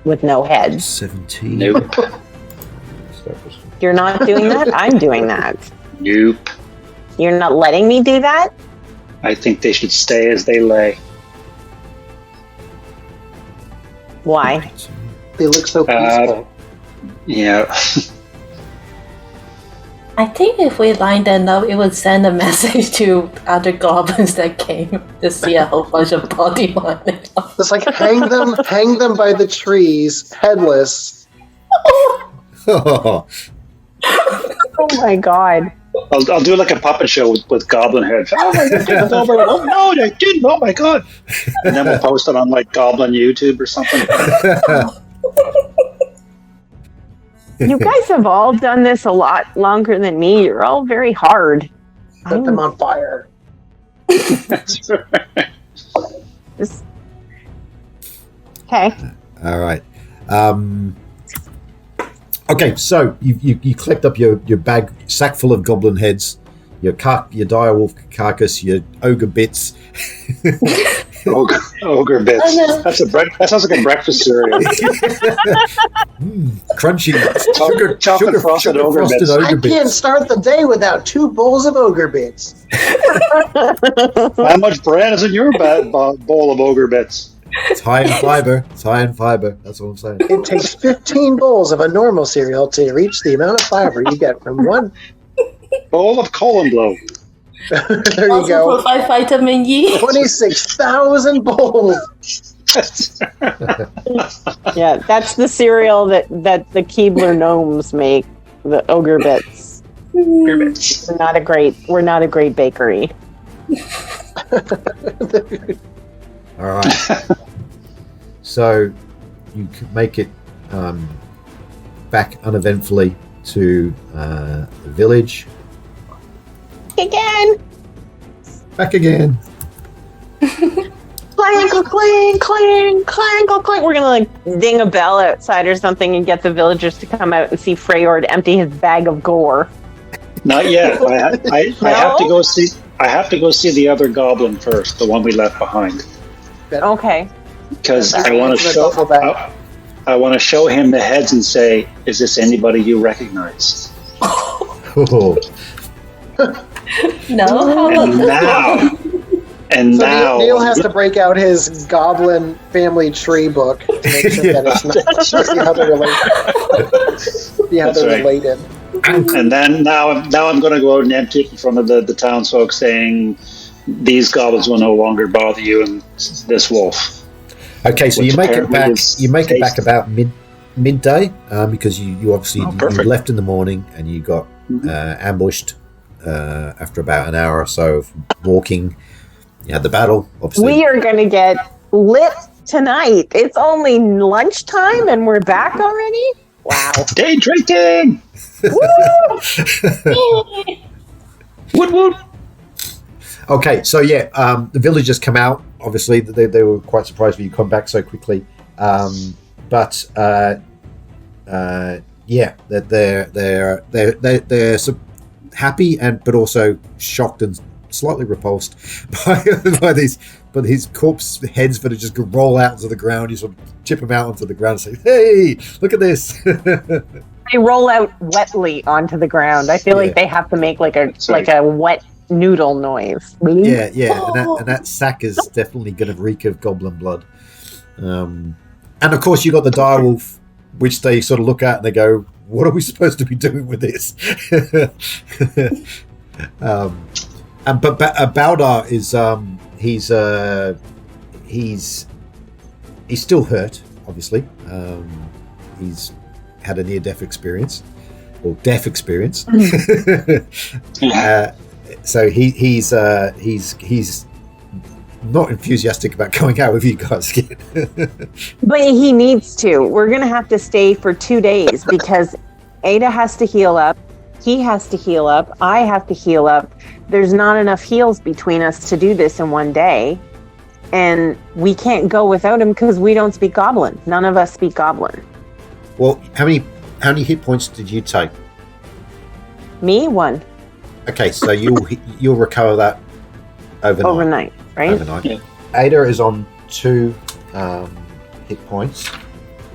with no heads. 17. Nope. You're not doing that? I'm doing that. Nope. You're not letting me do that? I think they should stay as they lay. Why? They look so peaceful. Yeah. I think if we lined them up, it would send a message to other goblins that came to see a whole bunch of body lying. It's like hang them by the trees, headless. Oh my god. I'll do like a puppet show with goblin heads. Oh my god! Oh no, they didn't! Oh my god! And then we'll post it on Goblin YouTube or something. You guys have all done this a lot longer than me. You're all very hard. Set them on fire. That's right. Just... Okay. All right. Okay, so you collect up your bag, sack full of goblin heads, your direwolf carcass, your ogre bits. Ogre bits. That sounds like a breakfast cereal. Crunchy chocolate frosted ogre bits. I can't start the day without 2 bowls of ogre bits. How much bread is in your bowl of ogre bits? It's high in fiber. That's what I'm saying. It takes 15 bowls of a normal cereal to reach the amount of fiber you get from one bowl of colon blow. There you Also go. provide vitamin E. 26,000 bowls. Yeah, that's the cereal that the Keebler gnomes make. The ogre bits. Ogre bits. We're not a great bakery. All right. So you could make it back uneventfully to the village. Back again. Clang, clang, clang, clang, clang. We're gonna ding a bell outside or something and get the villagers to come out and see Freyord empty his bag of gore. Not yet. I have to go see. I have to go see the other goblin first, the one we left behind. Okay. Because I want to show him the heads and say, "Is this anybody you recognize?" Oh. No. And So now Neil has to break out his goblin family tree book to make sure that it's not. See how they're related. See how they're related. And then now I'm going to go out and empty it in front of the townsfolk, saying, "These goblins will no longer bother you, and this wolf." Okay, so Which you make it apparently back. is You make it back tasty. about midday because you obviously you perfect. left in the morning and you got ambushed after about an hour or so of walking. You had the battle, obviously. We are gonna get lit tonight. It's only lunchtime and we're back already? Wow. Day drinking. Woot woot. Okay, so yeah, the villagers come out. Obviously, they were quite surprised when you come back so quickly. But yeah, they're happy and but also shocked and slightly repulsed by these corpse heads that are just gonna roll out into the ground. You sort of chip them out onto the ground and say, "Hey, look at this." They roll out wetly onto the ground. I feel like they have to make like a wet noodle noise. Yeah, and that sack is definitely going to reek of goblin blood. And of course, you got the direwolf, which they sort of look at and they go, "What are we supposed to be doing with this?" But Baldar is he's still hurt. Obviously, he's had a near-death experience or death experience. So he's not enthusiastic about going out with you guys again. But he needs to. We're going to have to stay for 2 days because Ada has to heal up. He has to heal up. I have to heal up. There's not enough heals between us to do this in one day. And we can't go without him because we don't speak Goblin. None of us speak Goblin. Well, how many hit points did you take? Me, 1. Okay, so you'll recover that overnight. Right? Overnight. Yeah. Ada is on 2 hit points,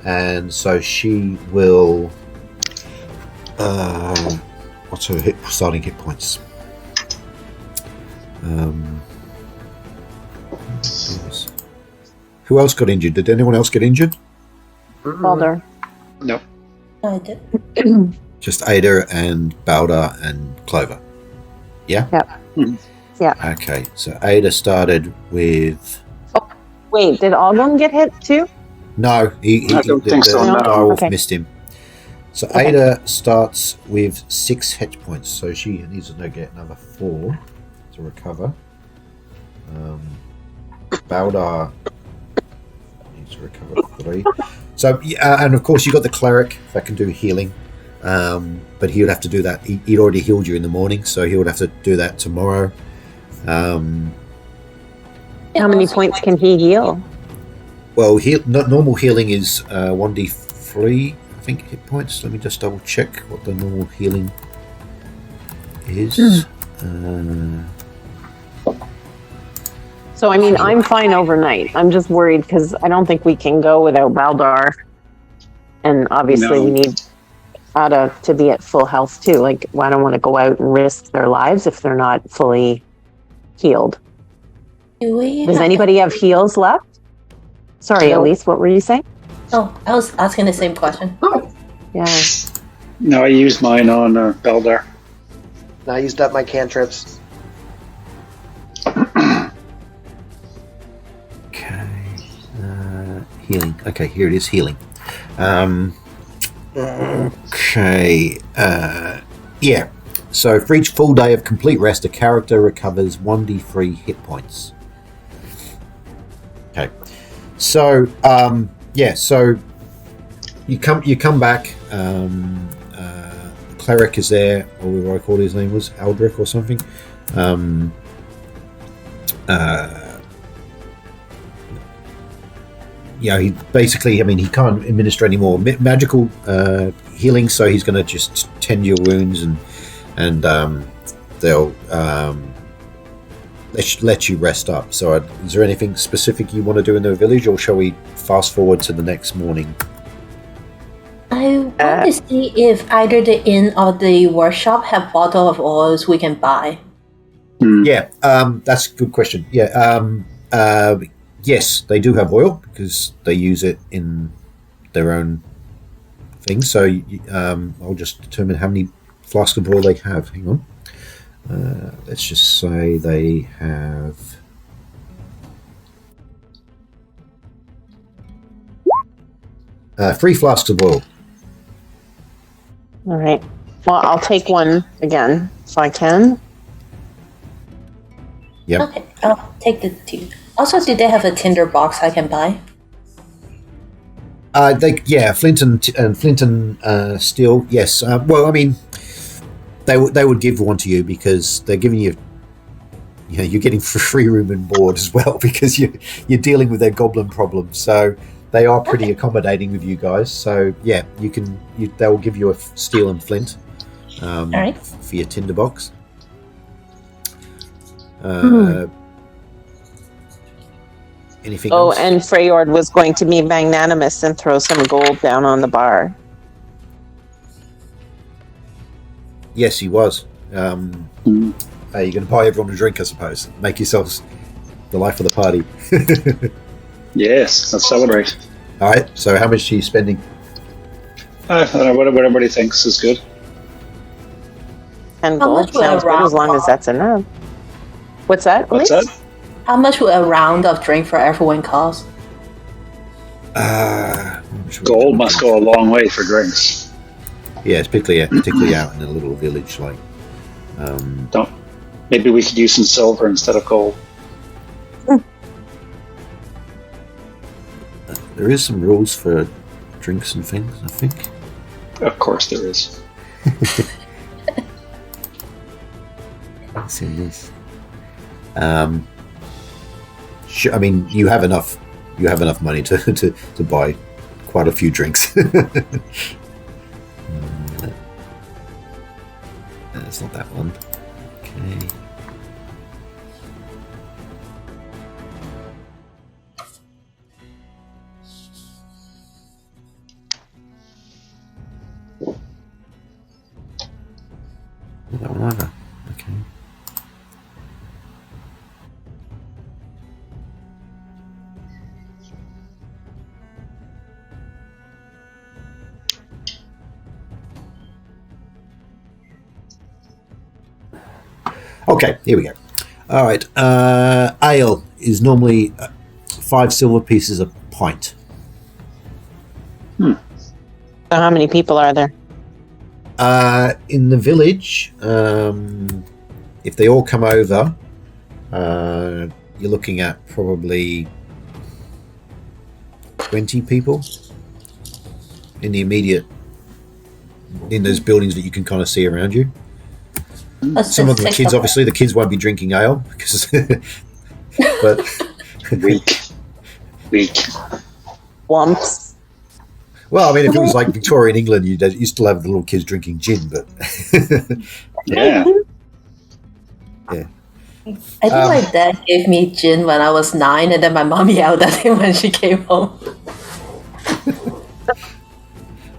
and so she will. What's her starting hit points? Who else got injured? Did anyone else get injured? Baldur. No. I did. Just Ada and Baldur and Clover. Yeah? Yeah. Yeah. Okay, so Ada started with... Wait, did Ogum get hit too? No, I don't think so, no. Direwolf Okay. missed him. So Okay. Ada starts with 6 hit points, so she needs to get another 4 to recover. Baldur needs to recover 3. So, and of course, you got the cleric that can do healing. but he would have to do that. He'd already healed you in the morning, so he would have to do that tomorrow. How many points can he heal? Well, normal healing is 1d3, I think, hit points. Let me just double check what the normal healing is. So, I mean, I'm fine overnight. I'm just worried because I don't think we can go without Baldar. And obviously we need Ada to be at full health too. Like, I don't want to go out and risk their lives if they're not fully healed. Does anybody have heals left? Sorry, Elise, what were you saying? Oh, I was asking the same question. Yeah. No, I used mine on Beldar. I used up my cantrips. Okay. Healing. Okay, here it is, healing. Okay. Yeah. So for each full day of complete rest, a character recovers 1d3 hit points. Okay. So so you come back. Cleric is there, or whatever I called his name was Aldrich or something. He basically, I mean, he can't administer any more magical healing, so he's going to just tend your wounds and they'll let you rest up. So, is there anything specific you want to do in the village, or shall we fast forward to the next morning? I want to see if either the inn or the workshop have bottle of oils we can buy. Yeah, that's a good question. Yeah, yes, they do have oil because they use it in their own thing. So I'll just determine how many flasks of oil they have. Hang on. Let's just say they have... 3 flasks of oil. All right. Well, I'll take one again if I can. Yep. Okay, I'll take the 2. Also, do they have a tinder box I can buy? Flint and steel. Yes. Well, I mean, they would give one to you because they're giving you. You're getting free room and board as well because you're dealing with their goblin problem. So they are pretty accommodating with you guys. So yeah, they will give you a steel and flint All right. for your tinderbox. Anything else? And Freyord was going to be magnanimous and throw some gold down on the bar. Yes, he was. You're going to buy everyone a drink, I suppose. Make yourselves the life of the party. Yes, let's celebrate. All right. So, how much are you spending? I don't know what everybody thinks is good. And How gold much will sounds a good as round long as that's enough. What's that? What's Elise? that? How much will a round of drink for everyone cost? Gold must go a long way for drinks. Yeah, it's particularly out in a little village like. Maybe we could use some silver instead of gold. There is some rules for drinks and things, I think. Of course there is. Let's see this. Sure, I mean, you have enough money to buy quite a few drinks. That's not that one. Okay. That one either. Okay. Okay, here we go. All right. Ale is normally 5 silver pieces a pint. So how many people are there? In the village, if they all come over, you're looking at probably 20 people in the immediate in those buildings that you can kind of see around you. Let's Some of just the take kids, them. obviously, the kids won't be drinking ale because, but Weak. Lumps. well, I mean, if it was like Victorian England, you still have the little kids drinking gin, but Yeah. yeah. I think my dad gave me gin when I was 9, and then my mom yelled at him when she came home.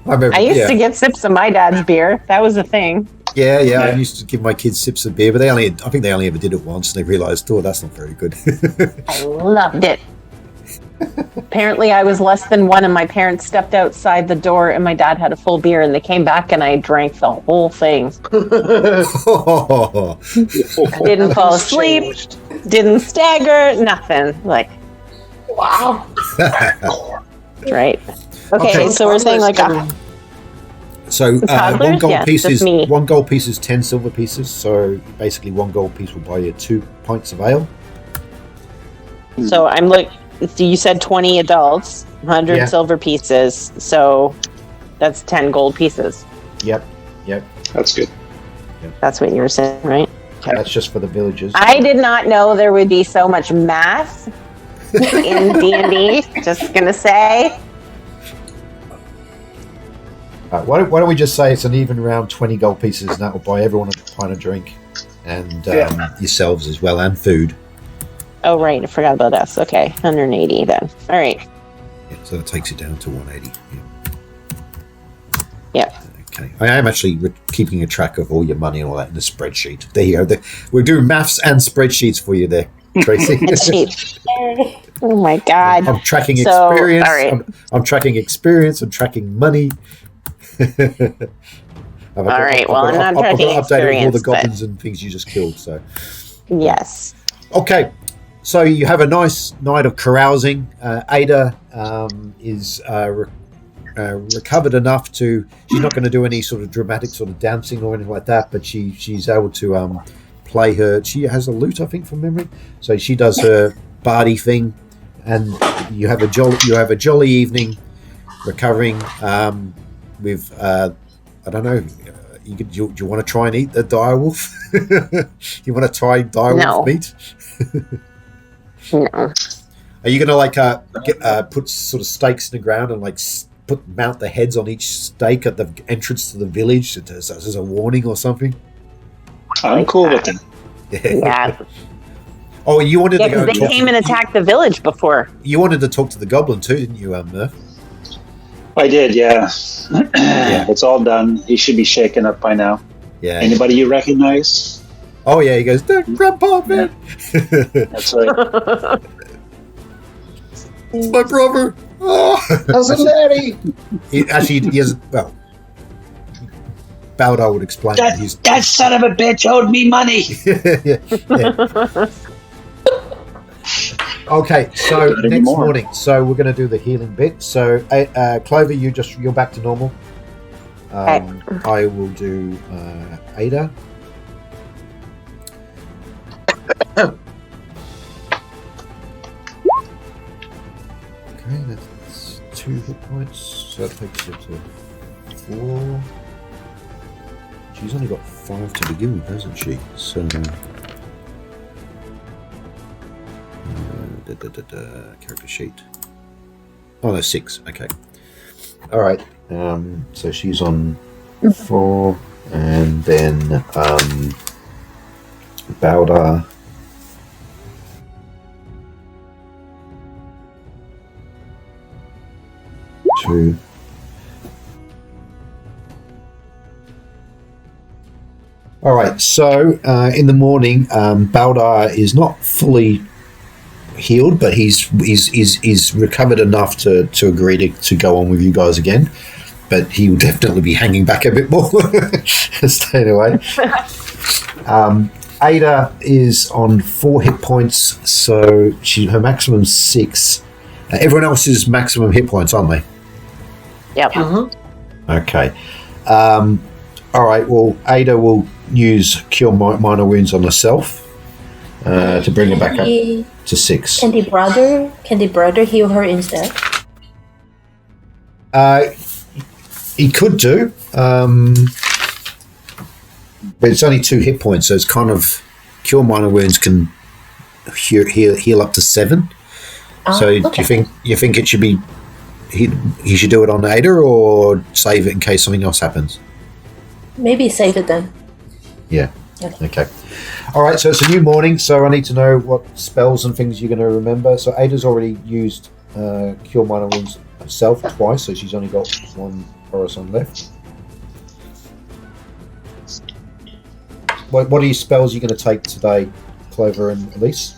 I remember. I used to get sips of my dad's beer. That was a thing. Yeah. I Yeah. used to give my kids sips of beer, but I think they only ever did it once, and they realised, oh, that's not very good. I loved it. Apparently, I was less than 1, and my parents stepped outside the door, and my dad had a full beer, and they came back, and I drank the whole thing. Didn't fall asleep, Changed. didn't stagger, nothing. Like, Wow. right. Okay, so we're saying like So Toddlers? one gold Yes, piece that's is me. 1 gold piece is 10 silver pieces. So basically, 1 gold piece will buy you 2 pints of ale. So I'm like, you said 20 adults, 100 Yeah. silver pieces. So that's 10 gold pieces. Yep. That's good. That's what you were saying, right? That's just for the villagers. I did not know there would be so much math in D&D. Just gonna say. Why don't we just say it's an even round 20 gold pieces, and that will buy everyone a pint of drink, and yourselves as well, and food. Oh, right. I forgot about us. Okay. 180 then. All right. Yeah, so that takes it down to 180. Yeah. Okay. I am actually keeping a track of all your money and all that in the spreadsheet. There you go. We're doing maths and spreadsheets for you there, Tracy. It's cheap. Oh my God. I'm tracking So, experience. all right. I'm tracking experience. I'm tracking money. All right. Well, I'm not tracking updated all the experience, goblins and things you just killed. So Yes. okay. So you have a nice night of carousing. Ada is recovered enough to. She's not going to do any sort of dramatic sort of dancing or anything like that, but she's able to play her. She has a lute, I think, from memory. So she does her bardy thing, and you have a jolly evening, recovering with. I don't know. Do you want to try and eat the direwolf? You want to try direwolf No. meat? No. Are you going to put sort of stakes in the ground and mount the heads on each stake at the entrance to the village as a warning or something? I'm cool with it. Yeah. Oh, you wanted Yeah, to go because they talk came to, and attacked the village before. you wanted to talk to the goblin too, didn't you, Murph? I did, yeah. Yeah. It's all done. He should be shaken up by now. Yeah. Anybody you recognize? Oh yeah, he goes, Grandpa, man. That's right. It's my brother. Oh. Cousin Daddy. He has, well, Baldar would explain that he's That son of a bitch owed me money. yeah. Okay, so Not next anymore. morning, so we're going to do the healing bit. So, Clover, you're back to normal. I will do Ada. Okay, that's 2 hit points. So that takes it to 4. She's only got 5 to begin with, hasn't she? So. Character sheet. Oh no, 6. Okay. All right. So she's on 4, and then Baldar. Two. All right. So in the morning, Baldar is not fully healed, but he's recovered enough to agree to go on with you guys again. But he will definitely be hanging back a bit more, staying away. Ada is on 4 hit points, so her maximum 6. Everyone else's maximum hit points, aren't they? Yep. Okay. All right. Well, Ada will use cure minor wounds on herself to bring her back up to 6. Can the brother heal her instead? He could do, but it's only 2 hit points, so it's kind of cure minor wounds can heal up to 7. So okay. do you think it should be he should do it on Ada or save it in case something else happens? Maybe save it then. Yeah. Okay. All right. So it's a new morning. So I need to know what spells and things you're going to remember. So Ada's already used cure minor wounds herself twice, so she's only got 1 Horizon left. What are your spells you're going to take today, Clover and Elise?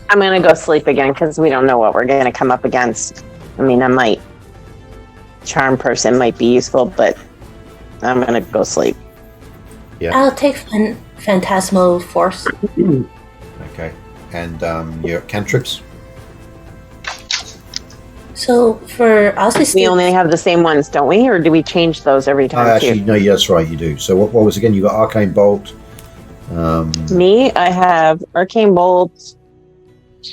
I'm gonna go sleep again because we don't know what we're gonna come up against. I mean, charm person might be useful, but I'm gonna go sleep. Yeah. I'll take Phantasmal Force. Okay. And your cantrips? So for us, We only have the same ones, don't we? Or do we change those every time? Actually, no, yeah, that's right, you do. So what was again? You got Arcane Bolt. Me, I have Arcane Bolt.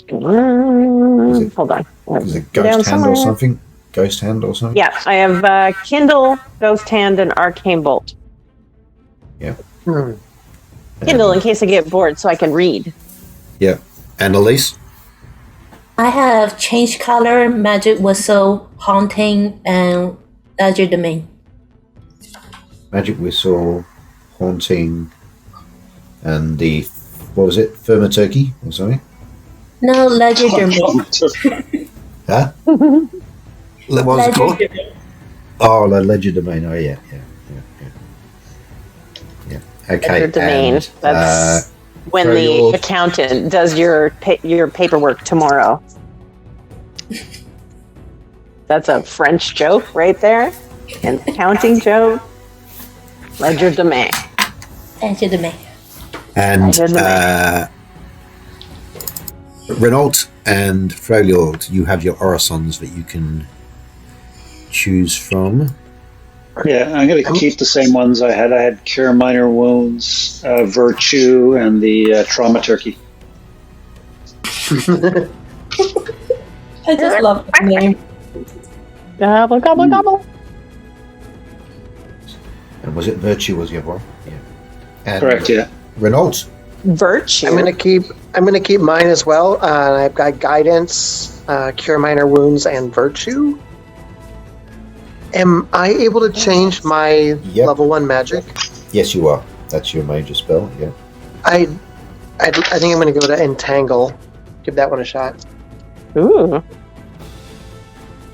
Hold on. Is it Ghost Hand or something? Ghost Hand or something? Yeah, I have Kindle, Ghost Hand, and Arcane Bolt. Yeah. Kindle in case I get bored so I can read. Yeah. And Elise? I have Change Color, Magic Whistle, Haunting, and Ledger Domain. Magic Whistle, Haunting, and the, what was it? Firma Turkey or something? No, Ledger Domain. Huh? What was it called? Domain. Oh, Ledger Domain. Oh, yeah. Okay. Ledger Domain. And, That's when for the your- accountant does your paperwork tomorrow. That's a French joke right there. An accounting joke. Ledger Domain. Ledger Domain. And Ledger Domain. Renault and Freljord, you have your Orisons that you can choose from. Yeah, I'm going to keep the same ones I had. I had Cure Minor Wounds, Virtue, and the Trauma Turkey. I just love the name. Gobble, gobble, gobble. And was it Virtue was the other one? Yeah. And Correct, yeah. Renault. Virtue. I'm gonna keep mine as well. I've got Guidance, Cure Minor Wounds, and Virtue. Am I able to change my Yep. level 1 magic? Yes, you are. That's your major spell, yeah. I think I'm gonna go to Entangle. Give that one a shot. Ooh.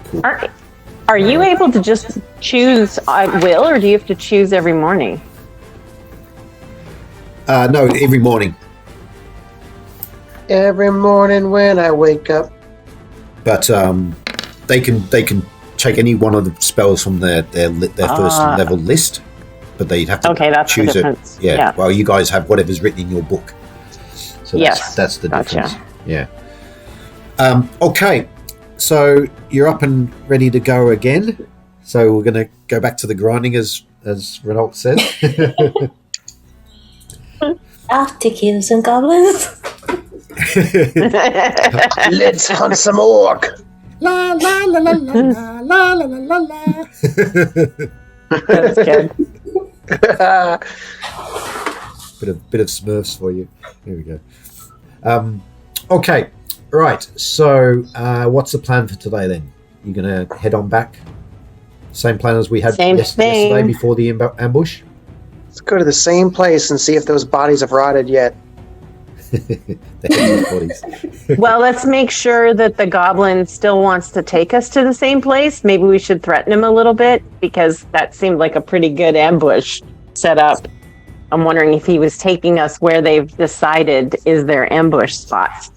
Cool. Are you able to just choose at will, or do you have to choose every morning? No, every morning. Every morning when I wake up. But they can take any one of the spells from their first level list, but they'd have to Okay, that's the choose it. difference. Yeah. Yeah. Well, you guys have whatever's written in your book. So Yes, that's the gotcha. difference. Yeah. Okay, so you're up and ready to go again. So we're going to go back to the grinding, as Renault says. Off to kill some goblins. Let's hunt some orc. La la la la la la la la la la. That's good. bit of Smurfs for you. Here we go. Okay, right. So, what's the plan for today then? You're gonna head on back. Same plan as we had Same yesterday thing. before the ambush. Let's go to the same place and see if those bodies have rotted yet. The heavy bodies. Well, let's make sure that the goblin still wants to take us to the same place. Maybe we should threaten him a little bit, because that seemed like a pretty good ambush set up. I'm wondering if he was taking us where they've decided is their ambush spot.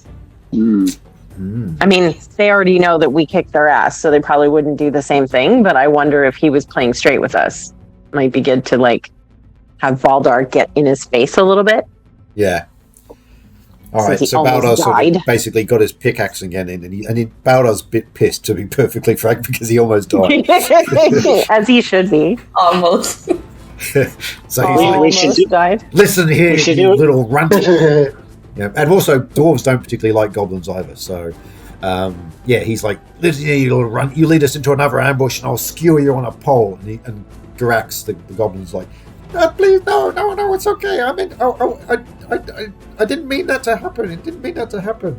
I mean, they already know that we kicked their ass, so they probably wouldn't do the same thing, but I wonder if he was playing straight with us. Might be good to, like, have Valdar get in his face a little bit. Yeah. All right. Since he So almost Baldar's died. basically got his pickaxe again in, and Baldar's a bit pissed, to be perfectly frank, because he almost died. As he should be. Almost. So he's like, we should Almost do- died. listen here, we should you do it. little runt. Yeah, and also dwarves don't particularly like goblins either. So, he's like, listen here, you little runt. You lead us into another ambush, and I'll skewer you on a pole. And Garax, the goblin's like, please, no, it's okay. I didn't mean that to happen. It didn't mean that to happen.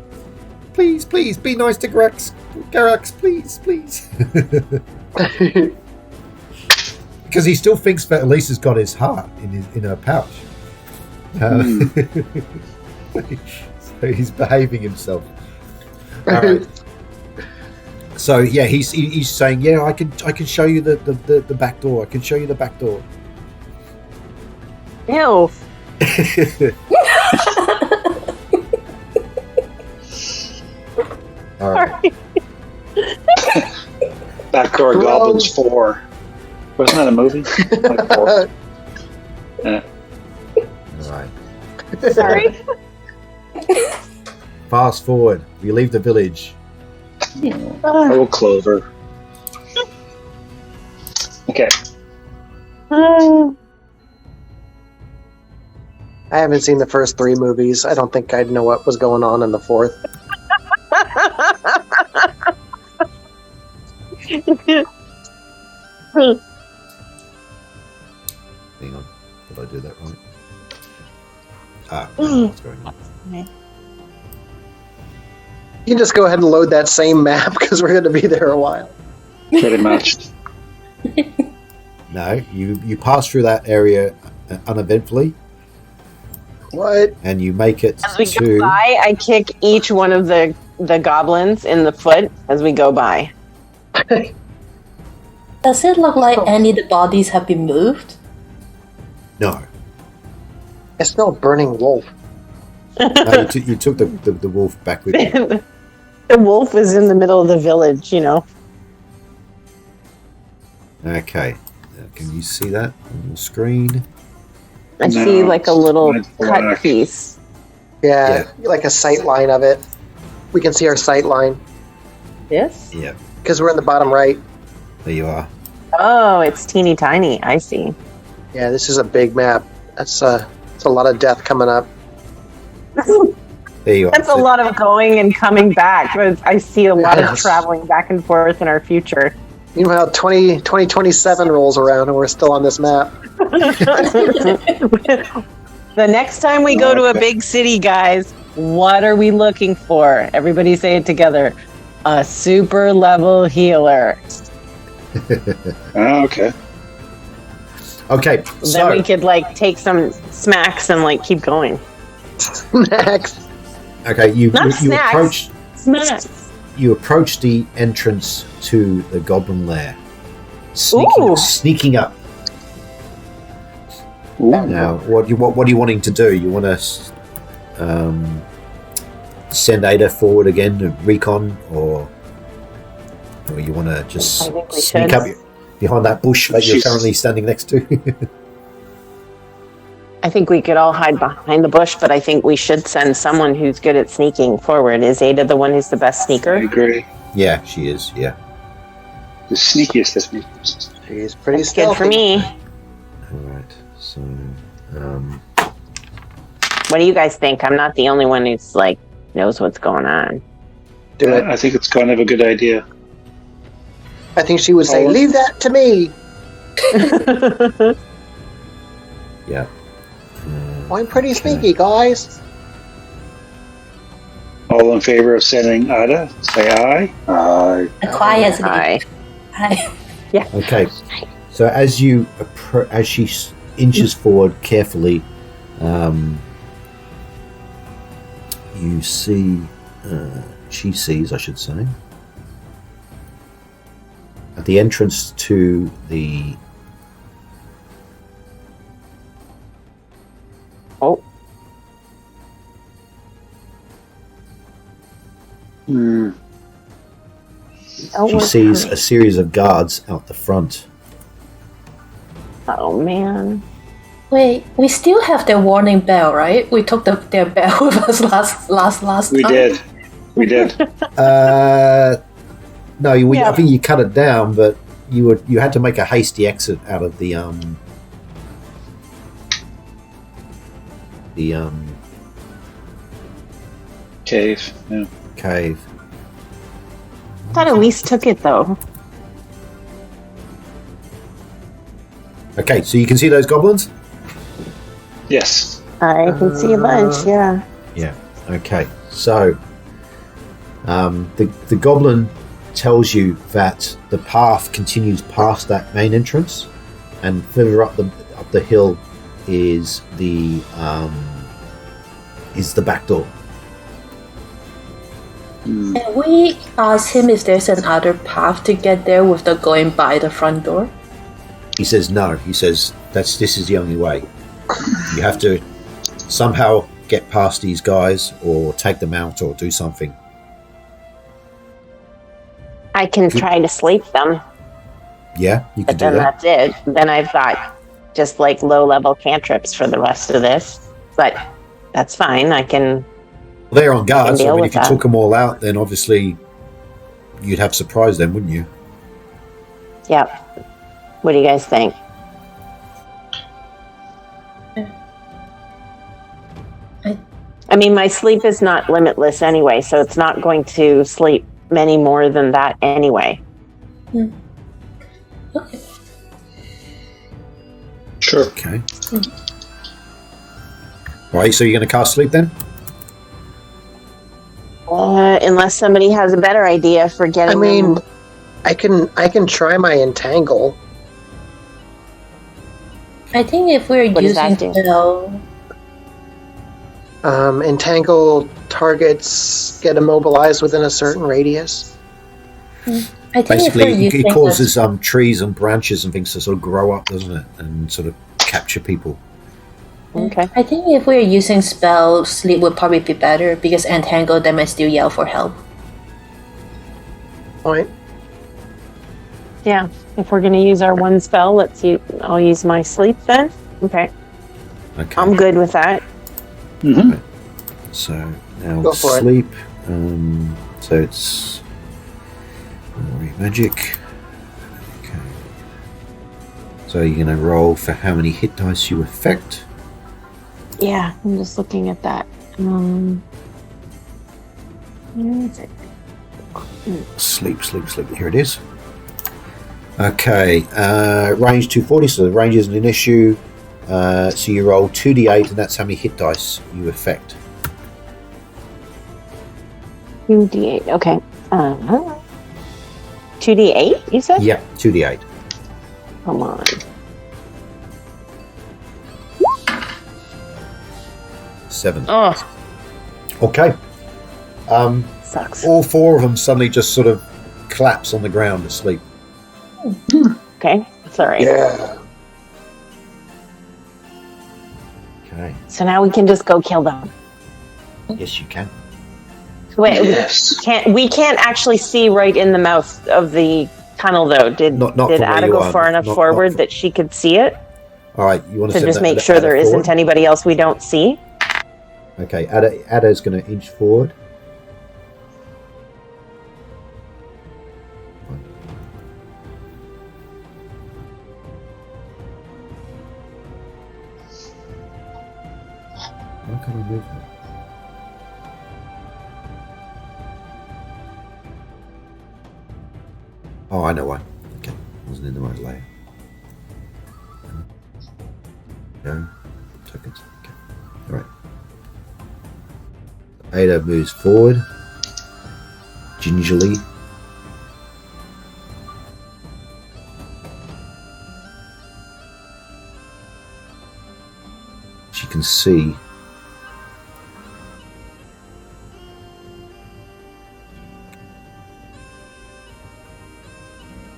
Please, be nice to Garax, please. Because he still thinks that Elisa's got his heart in her pouch. So he's behaving himself. All right. So yeah, he's saying, yeah, I can show you the back door. I can show you the back door. Ew. All right. Backdoor Goblins 4. Wasn't that a movie? Like 4. Yeah. All right. Sorry. Fast forward. We leave the village. Oh, Clover. Okay. I haven't seen the first 3 movies. I don't think I'd know what was going on in the 4th. Hang on. Did I do that right? What's going on? You can just go ahead and load that same map because we're going to be there a while. Pretty much. No, you pass through that area uneventfully, What? and you make it As we to. go by, I kick each one of the goblins in the foot as we go by. Does it look like any of the bodies have been moved? No, I smell burning wolf. no you took the wolf back with you. The wolf is in the middle of the village, you know. Okay, can you see that on the screen? I No, see like a little it's cut black. piece. Yeah, like a sight line of it. We can see our sight line This? Yeah, because we're in the bottom right. there you are. Oh, it's teeny tiny. I see. Yeah, this is a big map. It's a lot of death coming up. There you are. That's a lot of going and coming back. I see a lot of Yes. traveling back and forth in our future. Meanwhile, 2027 rolls around and we're still on this map. The next time we go to a big city, guys, what are we looking for? Everybody say it together. A super level healer. Oh, okay. Okay, Then so we could like take some smacks and like keep going. Next. you Not snacks. approach Smacks. you approach the entrance to the goblin lair, Ooh. sneaking up. Ooh. Now, what are you wanting to do? You want to send Ada forward again to recon, or you want to just I think we sneak should. up behind that bush that you're She's- currently standing next to? I think we could all hide behind the bush, but I think we should send someone who's good at sneaking forward. Is Ada the one who's the best I sneaker? agree. Yeah, she is. Yeah. The sneakiest of me. She's pretty That's good for stealthy. me. All right. So, What do you guys think? I'm not the only one who's like knows what's going on. Do it. I think it's kind of a good idea. I think she would say, Oh. leave that to me. yeah. I'm pretty sneaky, guys. All in favor of sending Ada? Say aye. Aye. Quiet. Hi. Hi. Okay. So as you as she inches forward carefully, you see, she sees, I should say, at the entrance to the. Oh, Hmm. She sees a series of guards out the front. Oh man. Wait, we still have the warning bell, right? We took their bell with us last time. We did. We did. No, I think you cut it down, but you had to make a hasty exit out of the The Cave. Yeah. cave. I thought Elise took it though. Okay, so you can see those goblins? Yes. I can see a bunch, yeah. Yeah. Okay. So the goblin tells you that the path continues past that main entrance, and further up the hill is the back door. Can we ask him if there's another path to get there without going by the front door? He says no. He says this is the only way. You have to somehow get past these guys, or take them out, or do something. I can try to sleep them, Yeah, you can but do then that. that's it. Then I've got just like low-level cantrips for the rest of this. But that's fine. I can. Well, they're on guard, so deal I mean, with if you that. took them all out, then obviously you'd have surprised them, wouldn't you? Yep. What do you guys think? I mean, my sleep is not limitless anyway, so it's not going to sleep many more than that anyway. Okay. Sure. Okay. Right, so you're going to cast sleep then? Unless somebody has a better idea for getting I mean, them. I can try my entangle. I think if we're What does that using do? spell, Entangle targets get immobilized within a certain radius. I think if we're Basically, using it causes trees and branches and things to sort of grow up, doesn't it? And sort of capture people. Okay. I think if we're using spell, sleep would probably be better because entangle them and still yell for help. Point. Yeah. If we're going to use our one spell, I'll use my sleep then. Okay. Okay. I'm good with that. Mm-hmm. So now Go for it. sleep. So it's magic. Okay. So you're going to roll for how many hit dice you affect. Yeah, I'm just looking at that. Where is it? Sleep. Here it is. Okay. Range 240, so the range isn't an issue. So you roll 2d8, and that's how many hit dice you affect. 2d8. Okay. 2d8, you said? Yep, 2d8. Come on. 7. Oh, Okay. sucks. All 4 of them suddenly just sort of collapse on the ground asleep. Okay, that's all right. Yeah. Okay. So now we can just go kill them. Yes, you can. Wait, Yes. we can't actually see right in the mouth of the tunnel though. Did Not from Ada where you go are. far enough Not forward from- that she could see it All right, you want to send just that make Ada- sure Ada there forward? isn't anybody else we don't see? Okay, Ada's going to inch forward. How can I move that? Oh, I know why. Okay, wasn't in the right layer. No tokens. Okay, all right. Ada moves forward, gingerly. She can see.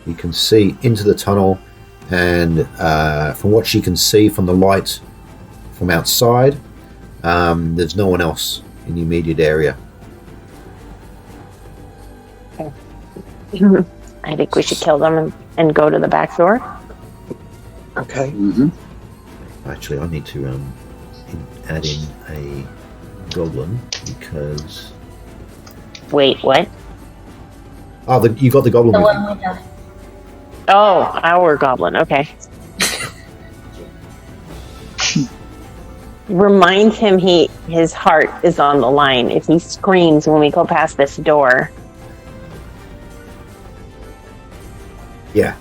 You can see into the tunnel, and from what she can see from the light from outside, there's no one else in the immediate area. I think we should kill them and go to the back door. Okay. Mm-hmm. Actually, I need to add in a goblin because Wait, what? you got the goblin The with one you. with the Oh, our goblin. Okay. remind him his heart is on the line if he screams when we go past this door. Yeah.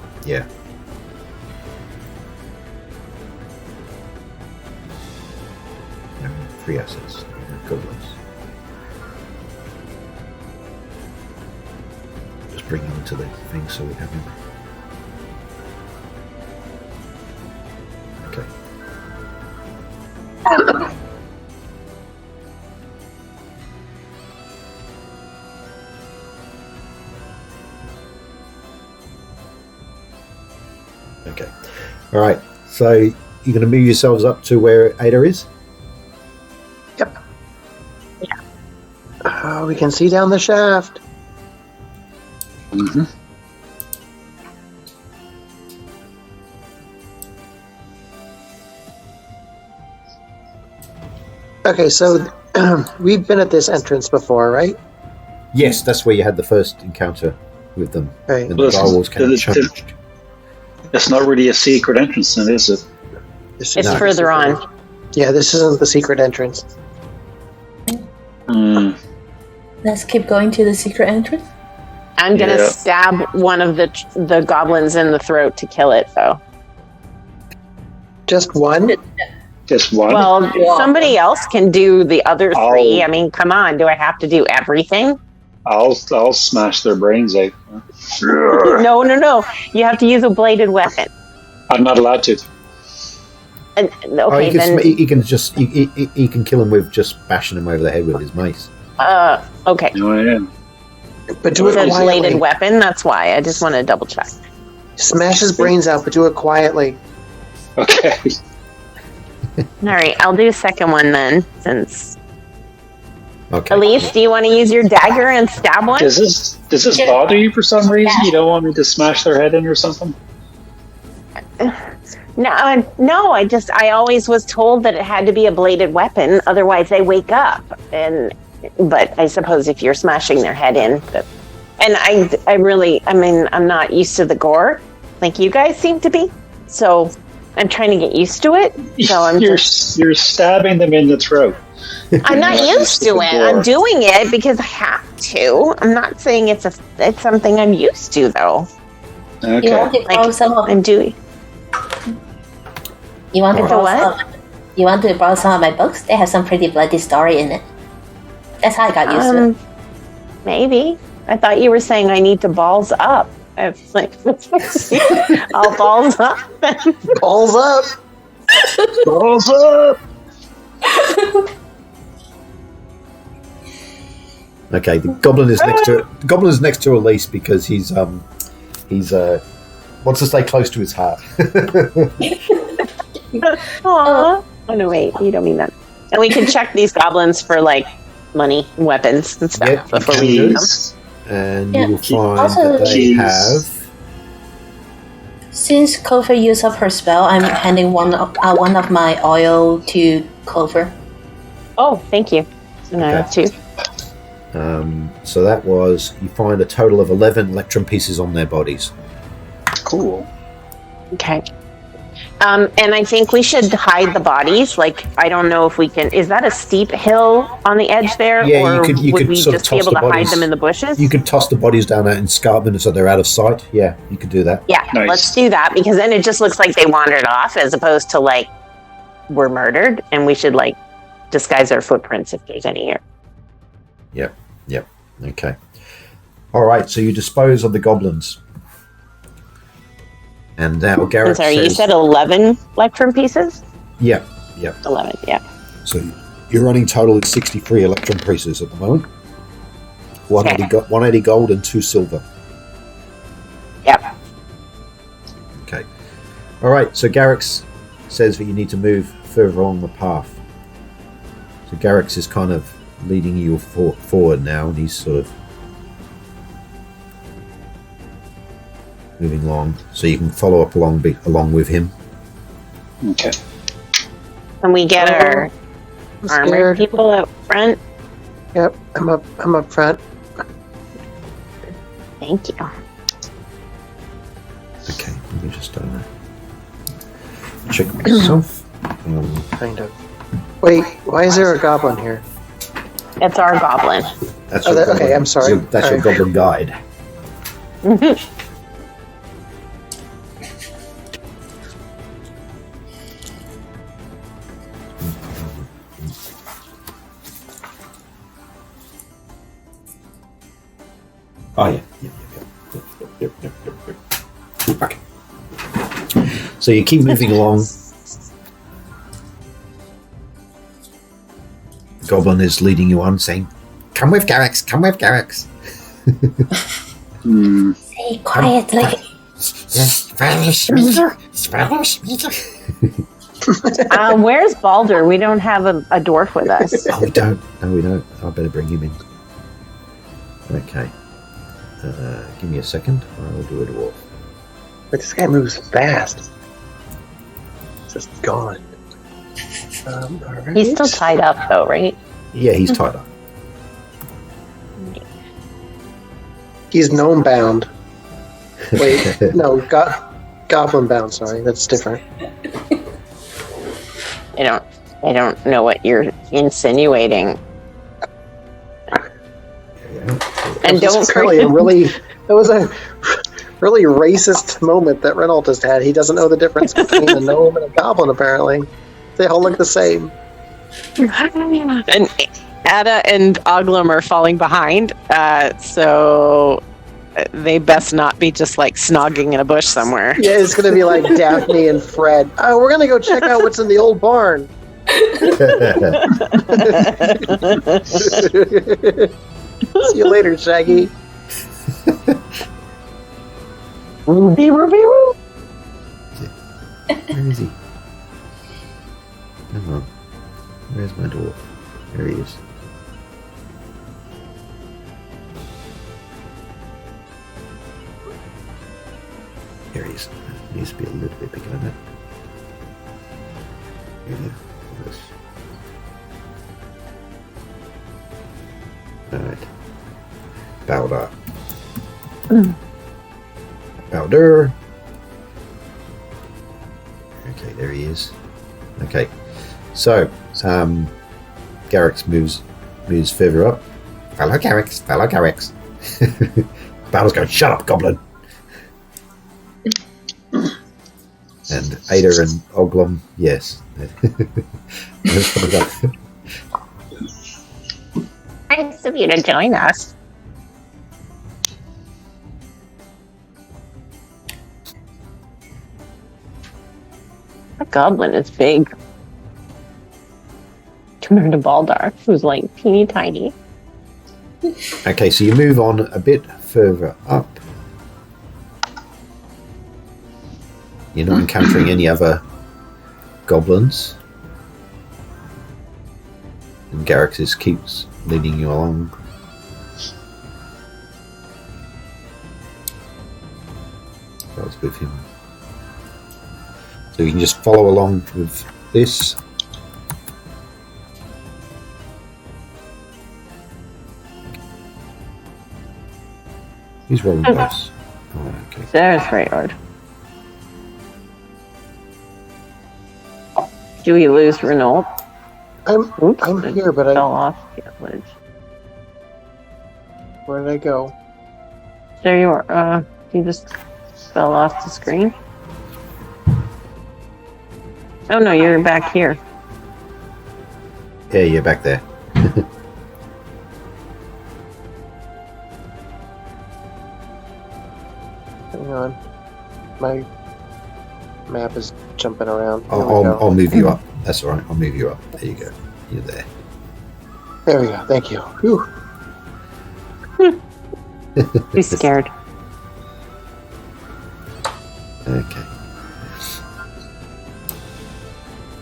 3 assets. Goblins. Just bring him into the thing so we have him. Okay. Okay. All right. So you're going to move yourselves up to where Ada is? Yep. Yeah. We can see down the shaft. Mm-hmm. Okay, so we've been at this entrance before, right? Yes, that's where you had the first encounter with them. Right. And the direwolves kind of changed. It's not really a secret entrance, then, is it? It's further on. Yeah, this isn't the secret entrance. Let's keep going to the secret entrance. I'm gonna stab one of the goblins in the throat to kill it, though. Just one? Just one? Well, somebody else can do the other 3. I mean, come on. Do I have to do everything? I'll smash their brains out. No. You have to use a bladed weapon. I'm not allowed to. Okay, he can kill him with just bashing him over the head with his mace. Okay. No, I am. But do it It's a quietly. bladed weapon. That's why. I just want to double check. Smash his brains out, but do it quietly. Okay. All right, I'll do a second one then, since. Okay. Elise, do you want to use your dagger and stab one? Does this bother you for some reason? You don't want me to smash their head in or something? No. I always was told that it had to be a bladed weapon, otherwise they wake up. But I suppose if you're smashing their head in, I'm not used to the gore, like you guys seem to be. So I'm trying to get used to it. So you're stabbing them in the throat. I'm not used to it. I'm doing it because I have to. I'm not saying it's something I'm used to, though. Okay. You want to borrow some of? I'm doing. You want to For borrow what? some? You want to borrow some of my books? They have some pretty bloody story in it. That's how I got used to it. Maybe. I thought you were saying I need to balls up. I was like, I'll balls up. Balls up! Balls up! Okay, the goblin is next to Elise because he's wants to stay close to his heart. Aww. Oh no, wait, you don't mean that. And we can check these goblins for like money, weapons, and stuff before we use them. And Yeah, you will find also- that they have. Since Clover used up her spell, I'm handing one of my oil to Clover. Oh, thank you. So now I have 2. So that was, you find a total of 11 electrum pieces on their bodies. Cool. Okay. And I think we should hide the bodies. Like, I don't know if we can. Is that a steep hill on the edge there? Yeah, or you would could we sort of just be toss able the to hide bodies. them in the bushes? You could toss the bodies down out in escarpment so they're out of sight. Yeah, you could do that. Yeah, Nice. let's do that because then it just looks like they wandered off as opposed to like we're murdered, and we should like disguise our footprints if there's any here. Yep. Okay. All right, so you dispose of the goblins. And now Garrett I'm sorry, says, you said 11 electrum pieces? Yep. 11, yeah. So your running total is 63 electrum pieces at the moment. 180 gold and 2 silver. Yep. Okay. All right, so Garrix says that you need to move further along the path. So Garrix is kind of leading you forward now, and he's sort of moving along, so you can follow up along with him. Okay. Can we get our I'm armored scared. people up front? Yep, I'm up front. Thank you. Okay, let me just check myself. Kind of. Wait, why is there a goblin here? It's our goblin. That's Oh, your okay, I'm sorry. That's your goblin guide. Oh yeah. Yep. Okay. So you keep moving along. The goblin is leading you on, saying, "Come with Garrix. Come with Garrix." Say quietly. Yes, vanish me. Vanish me. Where's Balder? We don't have a dwarf with us. Oh, we don't. No, we don't. I better bring him in. Okay. Give me a second. I'll do a dwarf. But this guy moves fast. It's just gone. Alright. He's still tied up, though, right? Yeah, he's tied up. He's gnome bound. Wait, no, goblin bound. Sorry, that's different. I don't know what you're insinuating. And don't That was a really racist moment that Reynolds just had. He doesn't know the difference between a gnome and a goblin, apparently. They all look the same. And Ada and Oglum are falling behind, so they best not be just like snogging in a bush somewhere. Yeah, it's going to be like Daphne and Fred. Oh, we're going to go check out what's in the old barn. See you later, Shaggy. Ruby, Ruby, Ruby. Where is he? Hang on. Where's my dwarf? There he is. There he is. Needs to be a little bit bigger than that. There you go. Yes. Alright. Balder. Balder. Okay, there he is. Okay. So, Garrix moves further up. Fellow Garrix. Balder's going, "Shut up, goblin." And Ada and Oglum, yes. Nice of you to join us. The goblin is big. Compared to Baldar, who's like teeny tiny. Okay, so you move on a bit further up. You're not encountering any other goblins. And Garrix keeps leading you along. That was with him. So you can just follow along with this. He's rolling dice. Oh, okay. There's Raynord. Do we lose Renault? I'm here, but Fell off the ledge. Where did I go? There you are. You just fell off the screen. Oh no, you're back here. Yeah, you're back there. Hang on. My map is jumping around. There we go. I'll move you up. That's all right. I'll move you up. There you go. You're there. There we go. Thank you. Whew. He's scared. Okay.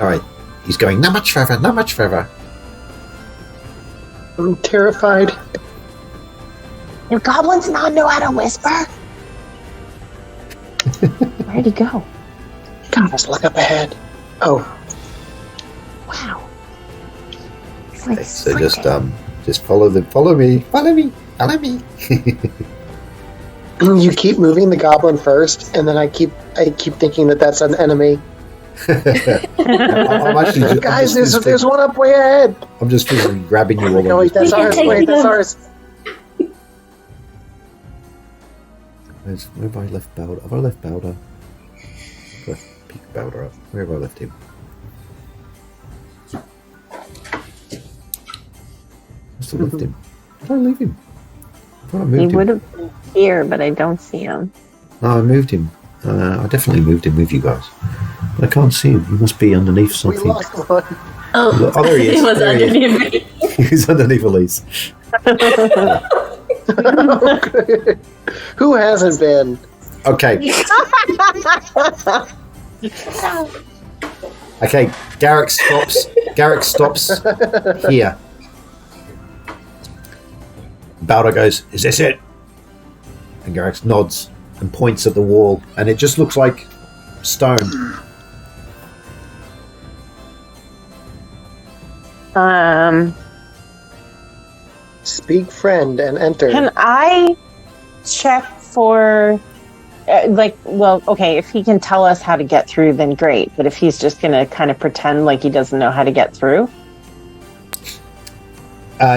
All right. He's going, "Not much further, not much further." I'm terrified. Do goblins not know how to whisper? Where'd he go? Let's look up ahead. Oh, Wow. It's like Okay, so freaking- just follow me. you keep moving the goblin first, and then I keep thinking that that's an enemy. I'm actually Guys, there's one up way ahead. I'm just physically grabbing you all. Oh, wait, that's ours. Wait, that's ours. Where have I left Bowder? Have I left Bowder? I've pick Bowder up. Where have I left him? I still left him. Did I leave him? I thought I moved him. He would have been here, but I don't see him. No, I moved him. I definitely moved him with you guys. But I can't see him. He must be underneath We something. lost one. Oh, There he is. It was There he is. underneath me. He's underneath Elise. Who hasn't been? Okay. Okay, Garrick stops. Garrick stops here. Bowder goes, "Is this it?" And Garrick nods and points at the wall, and it just looks like stone. Speak friend and enter. Can I check for, okay, if he can tell us how to get through, then great. But if he's just going to kind of pretend like he doesn't know how to get through.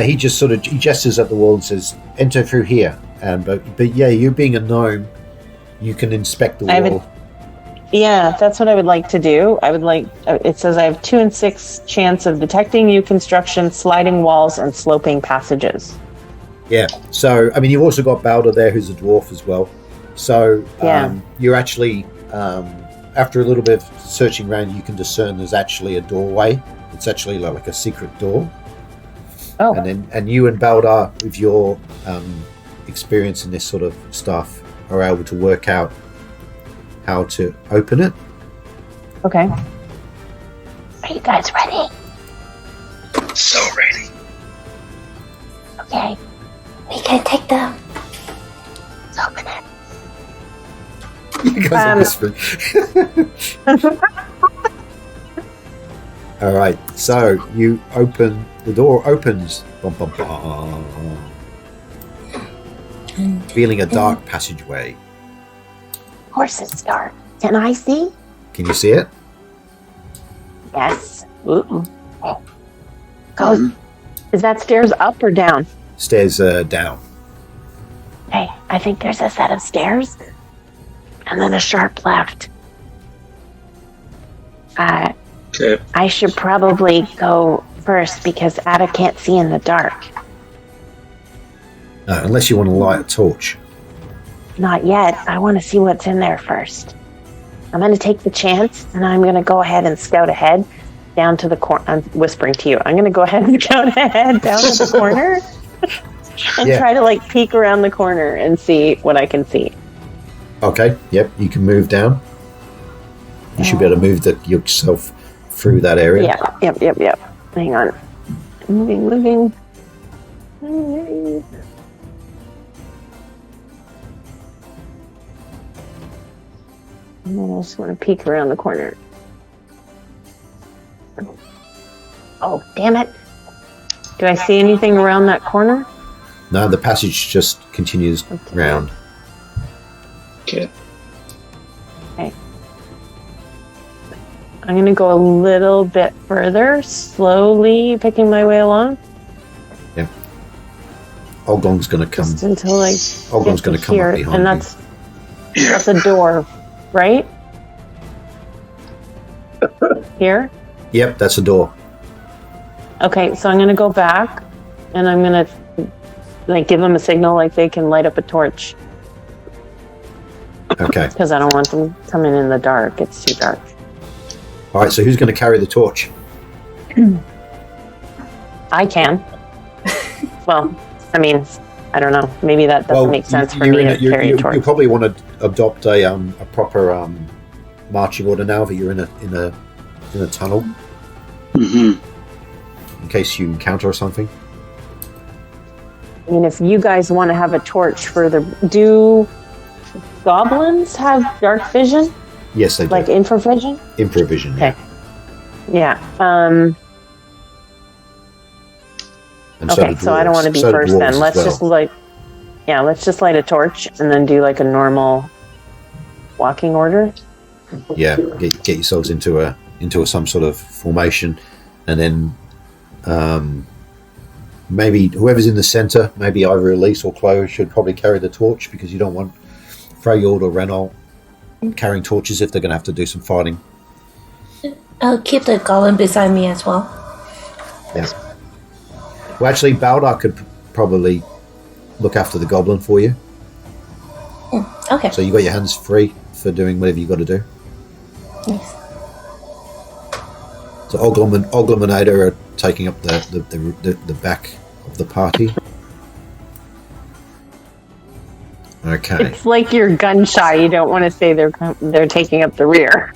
He just sort of he gestures at the wall and says, "Enter through here." But yeah, you being a gnome, you can inspect the wall. Yeah, that's what I would like to do. I would like, it says I have 2 and 6 chance of detecting new construction, sliding walls, and sloping passages. Yeah, so, I mean, you've also got Bowder there, who's a dwarf as well. So, you're actually, after a little bit of searching around, you can discern there's actually a doorway. It's actually like a secret door. Oh. And you and Bowder, with your experience in this sort of stuff, are able to work out how to open it. Okay. Are you guys ready? So ready. Okay. We can take them. Let's open it. You guys are whispering. All right, so you open the door. Opens. Bum, bum, bum. Feeling a dark passageway. Of course it's dark. Can I see? Can you see it? Yes. Ooh. Go. Is that stairs up or down? Stairs down. Hey, I think there's a set of stairs. And then a sharp left. Okay. I should probably go first because Ada can't see in the dark. Unless you want to light a torch. Not yet. I want to see what's in there first. I'm going to take the chance, and I'm going to go ahead and scout ahead down to the corner. I'm whispering to you. I'm going to go ahead and scout ahead down to the corner and try to peek around the corner and see what I can see. Okay. Yep. You can move down. You should be able to move yourself through that area. Yeah. Yep. Hang on. Moving. And then I just want to peek around the corner. Oh, damn it. Do I see anything around that corner? No, the passage just continues round. Okay. I'm going to go a little bit further, slowly picking my way along. Yeah. Olgong's going to come. Just until I Olgong's going to come here, up behind and you. that's a door, right? Here? Yep, that's a door. Okay, so I'm going to go back, and I'm going to give them a signal like they can light up a torch. Okay. Because I don't want them coming in the dark. It's too dark. All right, so who's going to carry the torch? I can. Well, I mean, I don't know. Maybe that doesn't make sense for me to carry a torch. You probably want to adopt a proper marching order now that you're in a tunnel. Mm-hmm. In case you encounter something. I mean, if you guys want to have a torch for do goblins have dark vision? Yes, they do. Like infravision? Infravision, yeah. Okay. Yeah. And okay, so I don't want to be first then. Let's just light a torch and then do a normal walking order. Yeah, get yourselves into some sort of formation, and then maybe whoever's in the center, maybe either Elise or Chloe should probably carry the torch, because you don't want Freyord or Renault carrying torches if they're going to have to do some fighting. I'll keep the goblin beside me as well. Yes. Well, actually, Baldar could probably look after the goblin for you. Okay. So you got your hands free for doing whatever you got to do. Nice. So Oglam and Ada are taking up the back of the party. Okay. It's like you're gun shy. You don't want to say they're taking up the rear.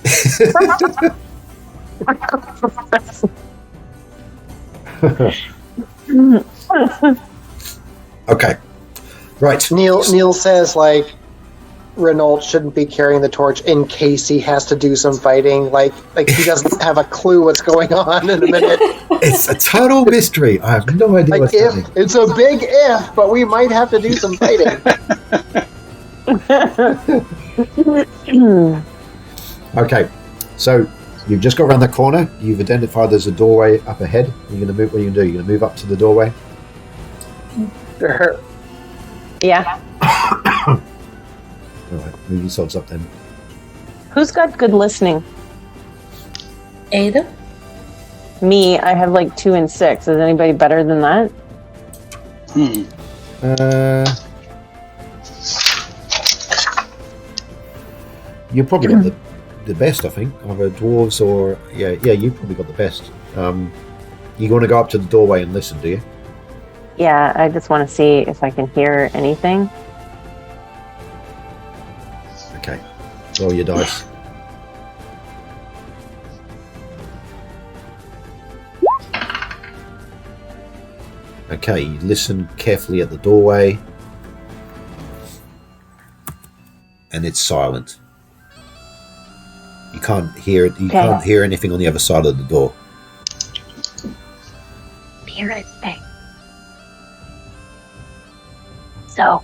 Okay. Right. Neil says like Renault shouldn't be carrying the torch in case he has to do some fighting. Like he doesn't have a clue what's going on in a minute. It's a total mystery. I have no idea what's happening. It's a big if, but we might have to do some fighting. Okay. So you've just got around the corner. You've identified there's a doorway up ahead. You're gonna move. What are you gonna do? You're gonna move up to the doorway. Sure. Yeah. All right. Move yourselves up then. Who's got good listening? Ada? Me, I have like 2 and 6. Is anybody better than that? You probably got the best, I think. Either dwarves or yeah, you probably got the best. You want to go up to the doorway and listen, do you? Yeah, I just want to see if I can hear anything. Okay. Roll your dice. Okay, you listen carefully at the doorway. And it's silent. You can't hear it. You can't hear anything on the other side of the door. Be right back. So,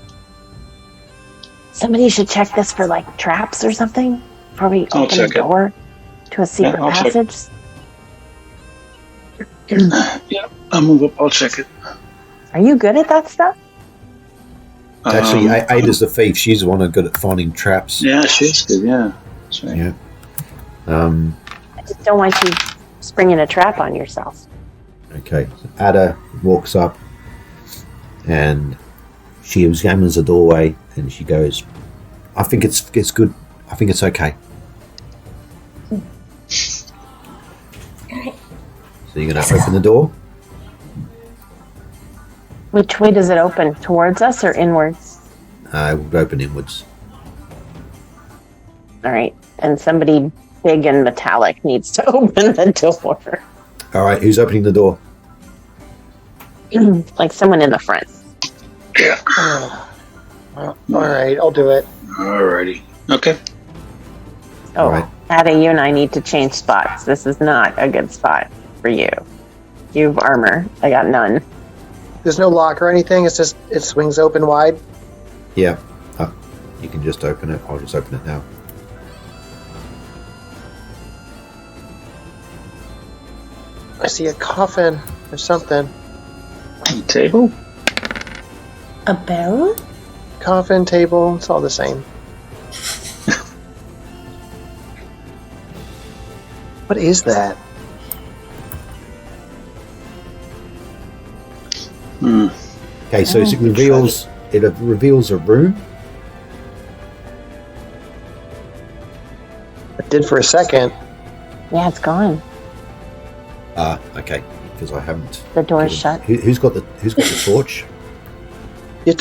somebody should check this for like traps or something before we open the door to a secret passage. Yeah, I'll move up. I'll check it. Are you good at that stuff? Actually, Ada's the thief. She's the one who's good at finding traps. Yeah, she's good. Yeah, that's right. Yeah. I just don't want you springing a trap on yourself. Okay. So Ada walks up and she examines the doorway and she goes, I think it's good. I think it's okay. So you're going to open the door? Which way does it open? Towards us or inwards? It will open inwards. All right. And somebody big and metallic needs to open the door. All right. Who's opening the door? Like someone in the front. Yeah. All right, I'll do it. Alrighty. Okay. Oh, right. Ada, you and I need to change spots. This is not a good spot for you. You have armor. I got none. There's no lock or anything. It's just it swings open wide. Yeah. You can just open it. I'll just open it now. I see a coffin or something. Table? A barrel? Coffin, table, it's all the same. What is that? Okay, so it reveals a room. It did for a second. Yeah, it's gone. Okay, because I haven't. The door's shut. Who's got the torch? You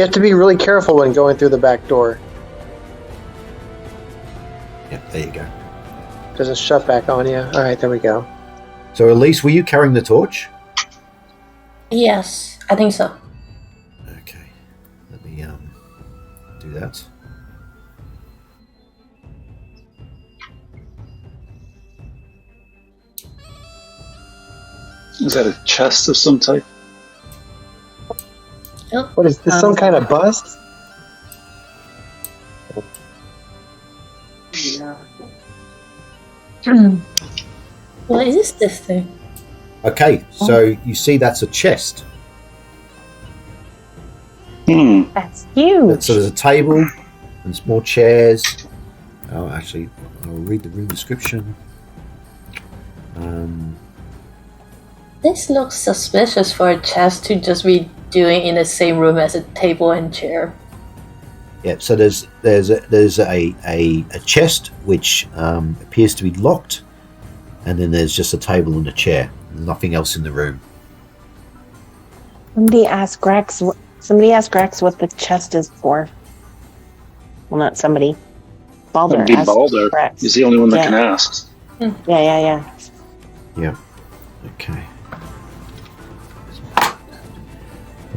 have to be really careful when going through the back door. Yeah, there you go. Does it shut back on you? All right, there we go. So, Elise, were you carrying the torch? Yes, I think so. Okay, let me do that. Is that a chest of some type? What is this? Some kind of bust? What is this thing? Okay, so you see that's a chest. That's huge. So there's a table and some more chairs. Oh, actually, I'll read the room description. This looks suspicious for a chest to just be doing in the same room as a table and chair. Yeah, so there's a chest which appears to be locked, and then there's just a table and a chair. Nothing else in the room. Somebody asked Grex what the chest is for. Well, not somebody. Baldur. That'd be asked Baldur. Grex. He's the only one that Yeah. can ask. Yeah. Yeah. Okay.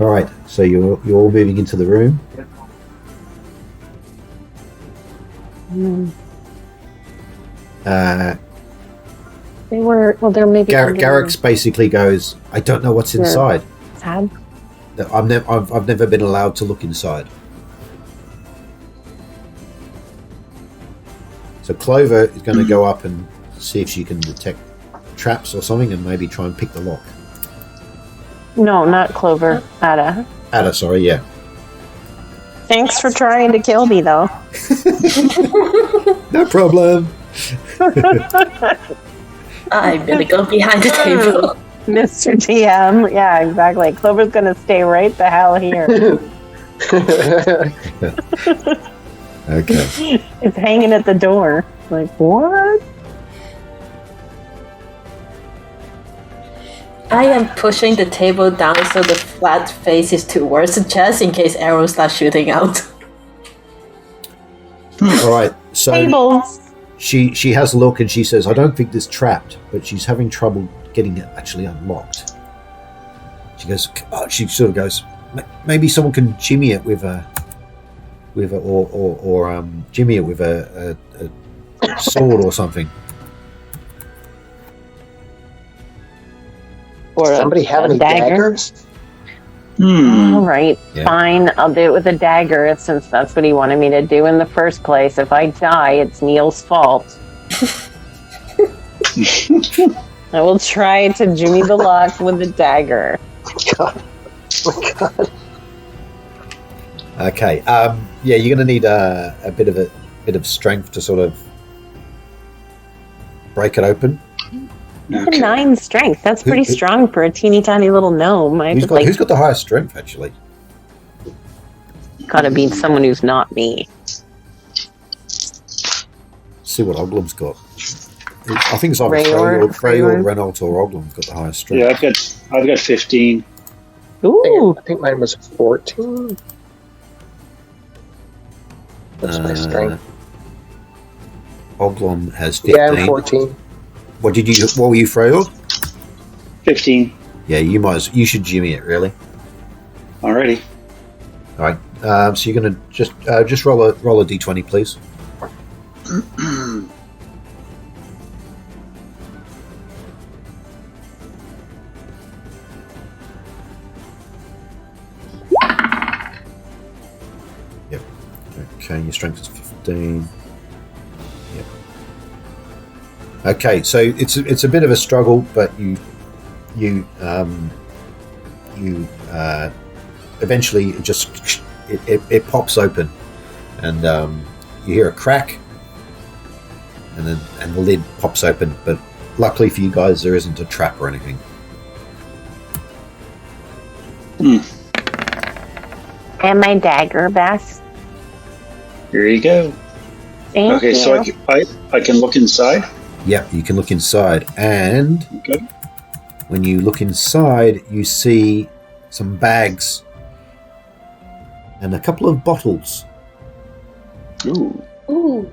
All right. So you're all moving into the room. They're maybe. Garrick's basically goes, I don't know what's inside. Sad. I've never been allowed to look inside. So Clover is going to go up and see if she can detect traps or something, and maybe try and pick the lock. No, not Clover. Ada. Ada, sorry, yeah. Thanks for trying to kill me, though. No problem. I'm gonna go behind the table. Mr. TM. Yeah, exactly. Clover's gonna stay right the hell here. Okay. It's hanging at the door. Like, what? I am pushing the table down so the flat face is towards the chest in case arrows start shooting out. All right. So Tables. she has a look and she says, I don't think this trapped, but she's having trouble getting it actually unlocked. She goes, she sort of goes, maybe someone can jimmy it with a jimmy it with a sword or something. Or Somebody have any daggers? All right, Yeah. fine. I'll do it with a dagger since that's what he wanted me to do in the first place. If I die, it's Neil's fault. I will try to jimmy the lock with a dagger. God. Oh my God. Okay. Yeah, you're going to need a bit of strength to sort of break it open. Okay. 9 strength. That's pretty strong for a teeny tiny little gnome. Who's got the highest strength, actually? Gotta be someone who's not me. See what Oglum's got. I think it's either Freyord, Freyord, Renault, or Oglum's got the highest strength. Yeah, I've got 15. Ooh. I think mine was 14. What's my strength? Oglum has 15. Yeah, I'm 14. What were you, Freyord? 15. Yeah, you should jimmy it, really. Alrighty. All right. So you're going to just roll a d20, please. Yep. Okay, your strength is 15. Yep. Okay, so it's a bit of a struggle, but you eventually it pops open, and you hear a crack, and the lid pops open. But luckily for you guys, there isn't a trap or anything. And my dagger, Beth. Here you go. Thank you. So I can look inside. Yep, you can look inside, and Okay. when you look inside, you see some bags and a couple of bottles. Ooh. Ooh.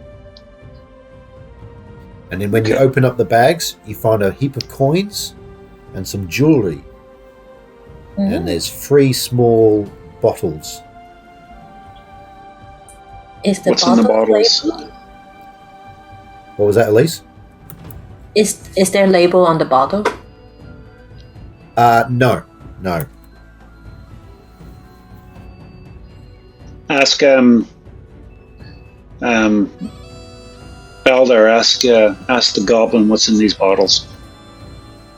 And then when you open up the bags, you find a heap of coins and some jewelry. And there's 3 small bottles. Is the What's in the bottle bottles? labeled? What was that, Elise? Is there a label on the bottle? No. Ask Baldur Baldar, ask the goblin what's in these bottles.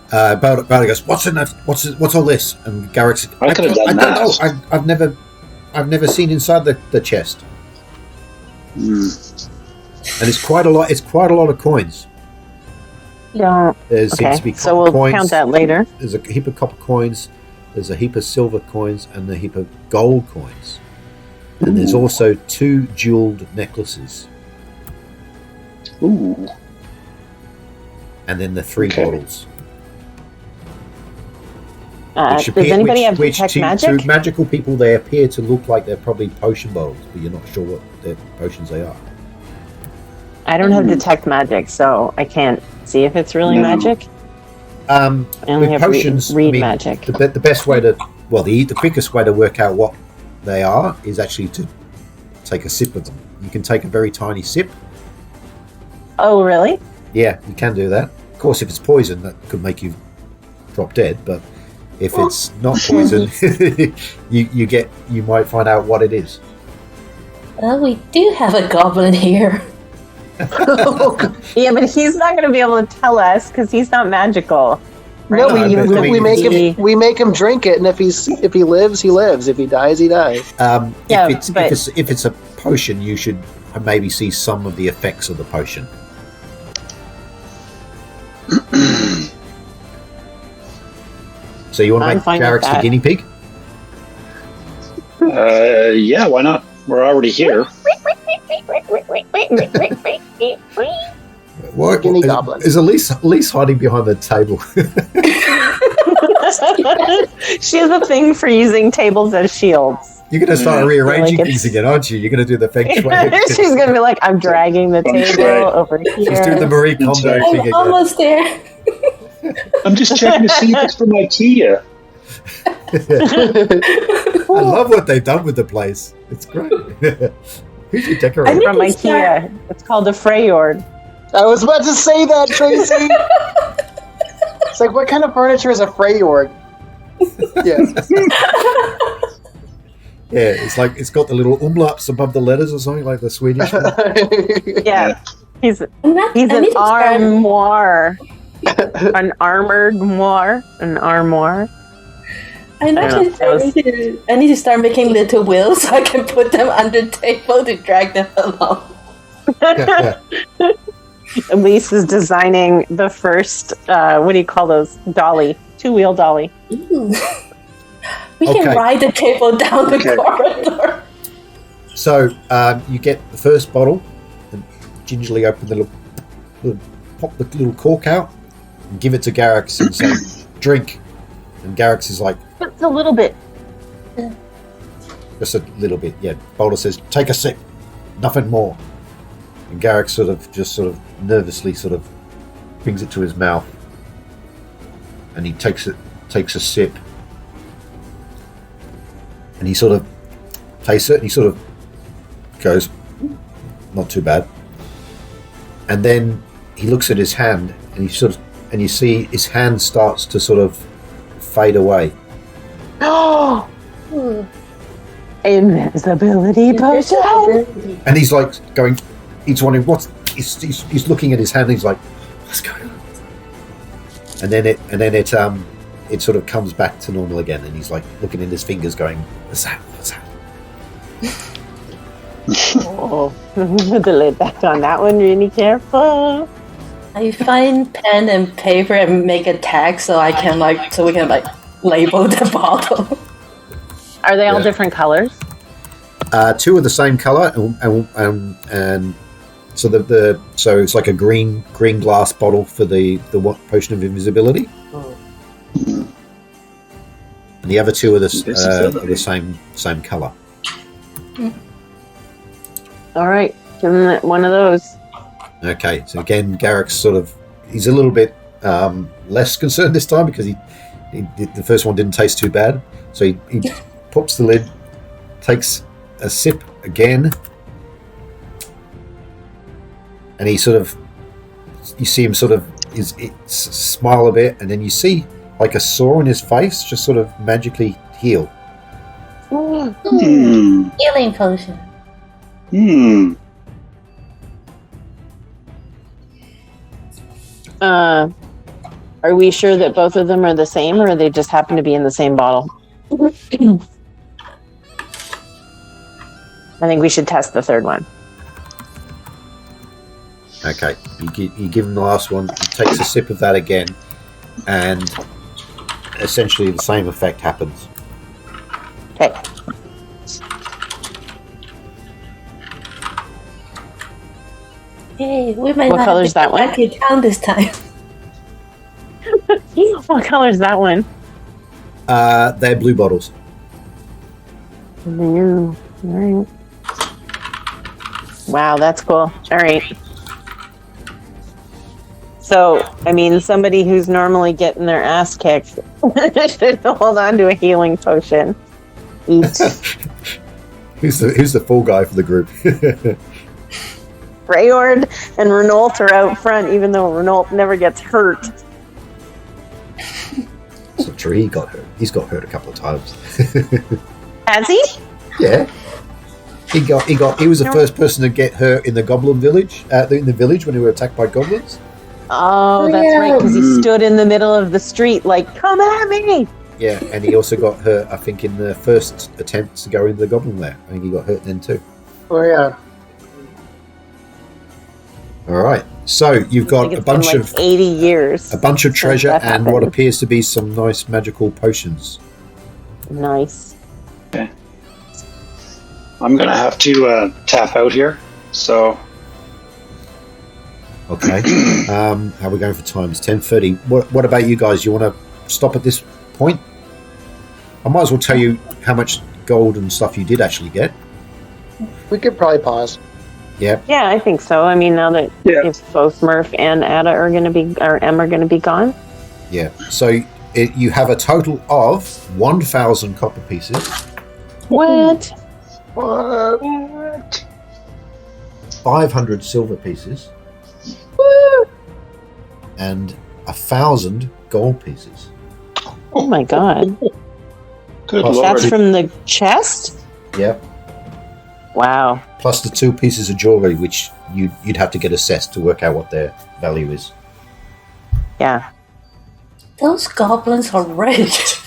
Baldar goes, "What's in that? What's all this?" And Garrick said, I could have done that. I don't know. I've never seen inside the chest. And it's quite a lot. It's quite a lot of coins. Yeah. There seems to be So we'll coins. count that later. There's a heap of copper coins. There's a heap of silver coins and a heap of gold coins. And there's also 2 jeweled necklaces. Ooh. And then the 3 bottles. Does anybody have detect magic? To magical people, they appear to look like they're probably potion bottles, but you're not sure what their potions they are. I don't have detect magic, so I can't see if it's really magic. I only have potions, read magic. The best way to, the quickest way to work out what they are is actually to take a sip of them. You can take a very tiny sip. Oh, really? Yeah, you can do that. Of course, if it's poison, that could make you drop dead. But if it's not poison, you might find out what it is. Well, we do have a goblin here. Yeah, but he's not going to be able to tell us because he's not magical. No, we make him drink it, and if he lives, he lives. If he dies, he dies. If it's a potion, you should maybe see some of the effects of the potion. So you want to make Garrick's the guinea pig? Yeah, why not? We're already here. What? Guinea goblin. Is Elise hiding behind the table? She has a thing for using tables as shields. You're going to start rearranging things again, aren't you? You're going to do the feng shui. She's going to be like, I'm dragging the table over here. She's doing the Marie Kondo thing again. Almost there. I'm just checking to see if it's from IKEA. I love what they've done with the place. It's great. Who's your decorator? From IKEA. It's called a Freyord. I was about to say that, Tracy. It's like, what kind of furniture is a Freyord? Yeah, it's like it's got the little umlauts above the letters or something like the Swedish one. Yeah, he's an armoire, an armored moire, an armoire. I need to start making little wheels so I can put them under the table to drag them along. Elise is designing the first, what do you call those? Dolly. 2-wheel dolly. Ooh. We can ride the table down the corridor. So you get the first bottle and gingerly open the pop the little cork out and give it to Garrick and say, drink. And Garrick's is like, just a little bit. Just a little bit, yeah. Boulder says, take a sip, nothing more. And Garrick sort of nervously brings it to his mouth. And he takes a sip. And he sort of tastes it and he sort of goes, not too bad. And then he looks at his hand and you see his hand starts to sort of fade away. Oh, invisibility potion. And he's like going, he's wondering he's looking at his hand and he's like, what's going on? And then it sort of comes back to normal again and he's like looking at his fingers going, what's that? Oh, put the lid back on that one really careful. I find pen and paper and make a tag so we can label the bottle. Are they all different colors? 2 are the same color, and so it's like a green glass bottle for the potion of invisibility, and the other 2 are the same color. All right, give him one of those. Okay, so again, Garrick's he's a little bit less concerned this time because the first one didn't taste too bad. So he pops the lid, takes a sip again, and you see him smile a bit, and then you see like a sore in his face just sort of magically heal. Healing potion. Are we sure that both of them are the same, or they just happen to be in the same bottle? I think we should test the third one. Okay, you give him the last one. He takes a sip of that again, and essentially the same effect happens. Okay. Hey, we might What not color's that one? have to count this time. What color is that one? They're blue bottles. Blue. All right. Wow, that's cool. All right. So, I mean, somebody who's normally getting their ass kicked should hold on to a healing potion. Eat. Who's the full guy for the group? Freyord and Renault are out front, even though Renault never gets hurt. It's not true. He got hurt. He's got hurt a couple of times. Has he? Yeah. He was the first person to get hurt in the goblin village. In the village when they were attacked by goblins. Oh, that's right, because he stood in the middle of the street like, come at me! Yeah, and he also got hurt, I think, in the first attempts to go into the goblin lair. I think he got hurt then too. Oh yeah. All right, so you've got a bunch of 80 years. a bunch of treasure that and what happened. appears to be some nice magical potions. Nice. I'm gonna have to tap out here. So Okay, how are we going for time? It's 10:30. What about you guys? You want to stop at this point? I might as well tell you how much gold and stuff you did actually get. We could probably pause. Yeah. Yeah, I think so. I mean, now that if both Murph and Ada are going to be, or Em are going to be gone. Yeah. So you have a total of 1,000 copper pieces. What? What? 500 silver pieces. And 1,000 gold pieces. Oh my god. good Well, lord. That's from the chest? Yeah. Wow. Plus the 2 pieces of jewelry, which you'd have to get assessed to work out what their value is. Yeah. Those goblins are rich.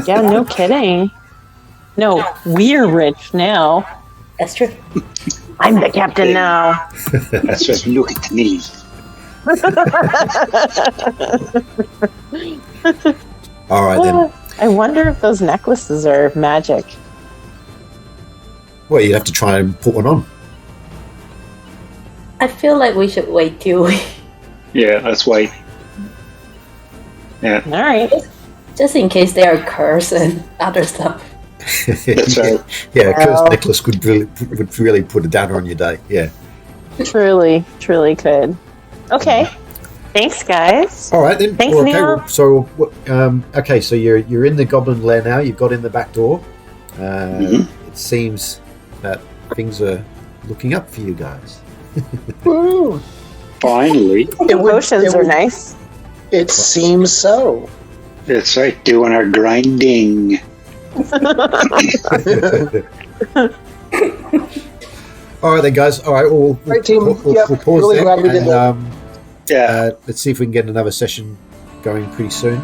Yeah, no kidding. No, we're rich now. That's true. I'm the captain now. That's just look at me. All right then. I wonder if those necklaces are magic. Well, you'd have to try and put one on. I feel like we should wait till we... Yeah, that's why. Yeah, All right. Just in case they are cursed and other stuff. that's right. Yeah, Well. cursed necklace would really put a downer on your day. Yeah. Truly could. Okay. Thanks, guys. All right then. Thanks, Well, okay, Neil. well, so okay, so you're in the goblin lair now. You've got in the back door. It seems that things are looking up for you guys. Woo! Finally, The potions are nice. It seems so. that's right. Doing our grinding. All right then, guys. All right, we'll Right, team. we'll Yep, pause really there. glad we did And, that. Yeah. let's see if we can get another session going pretty soon.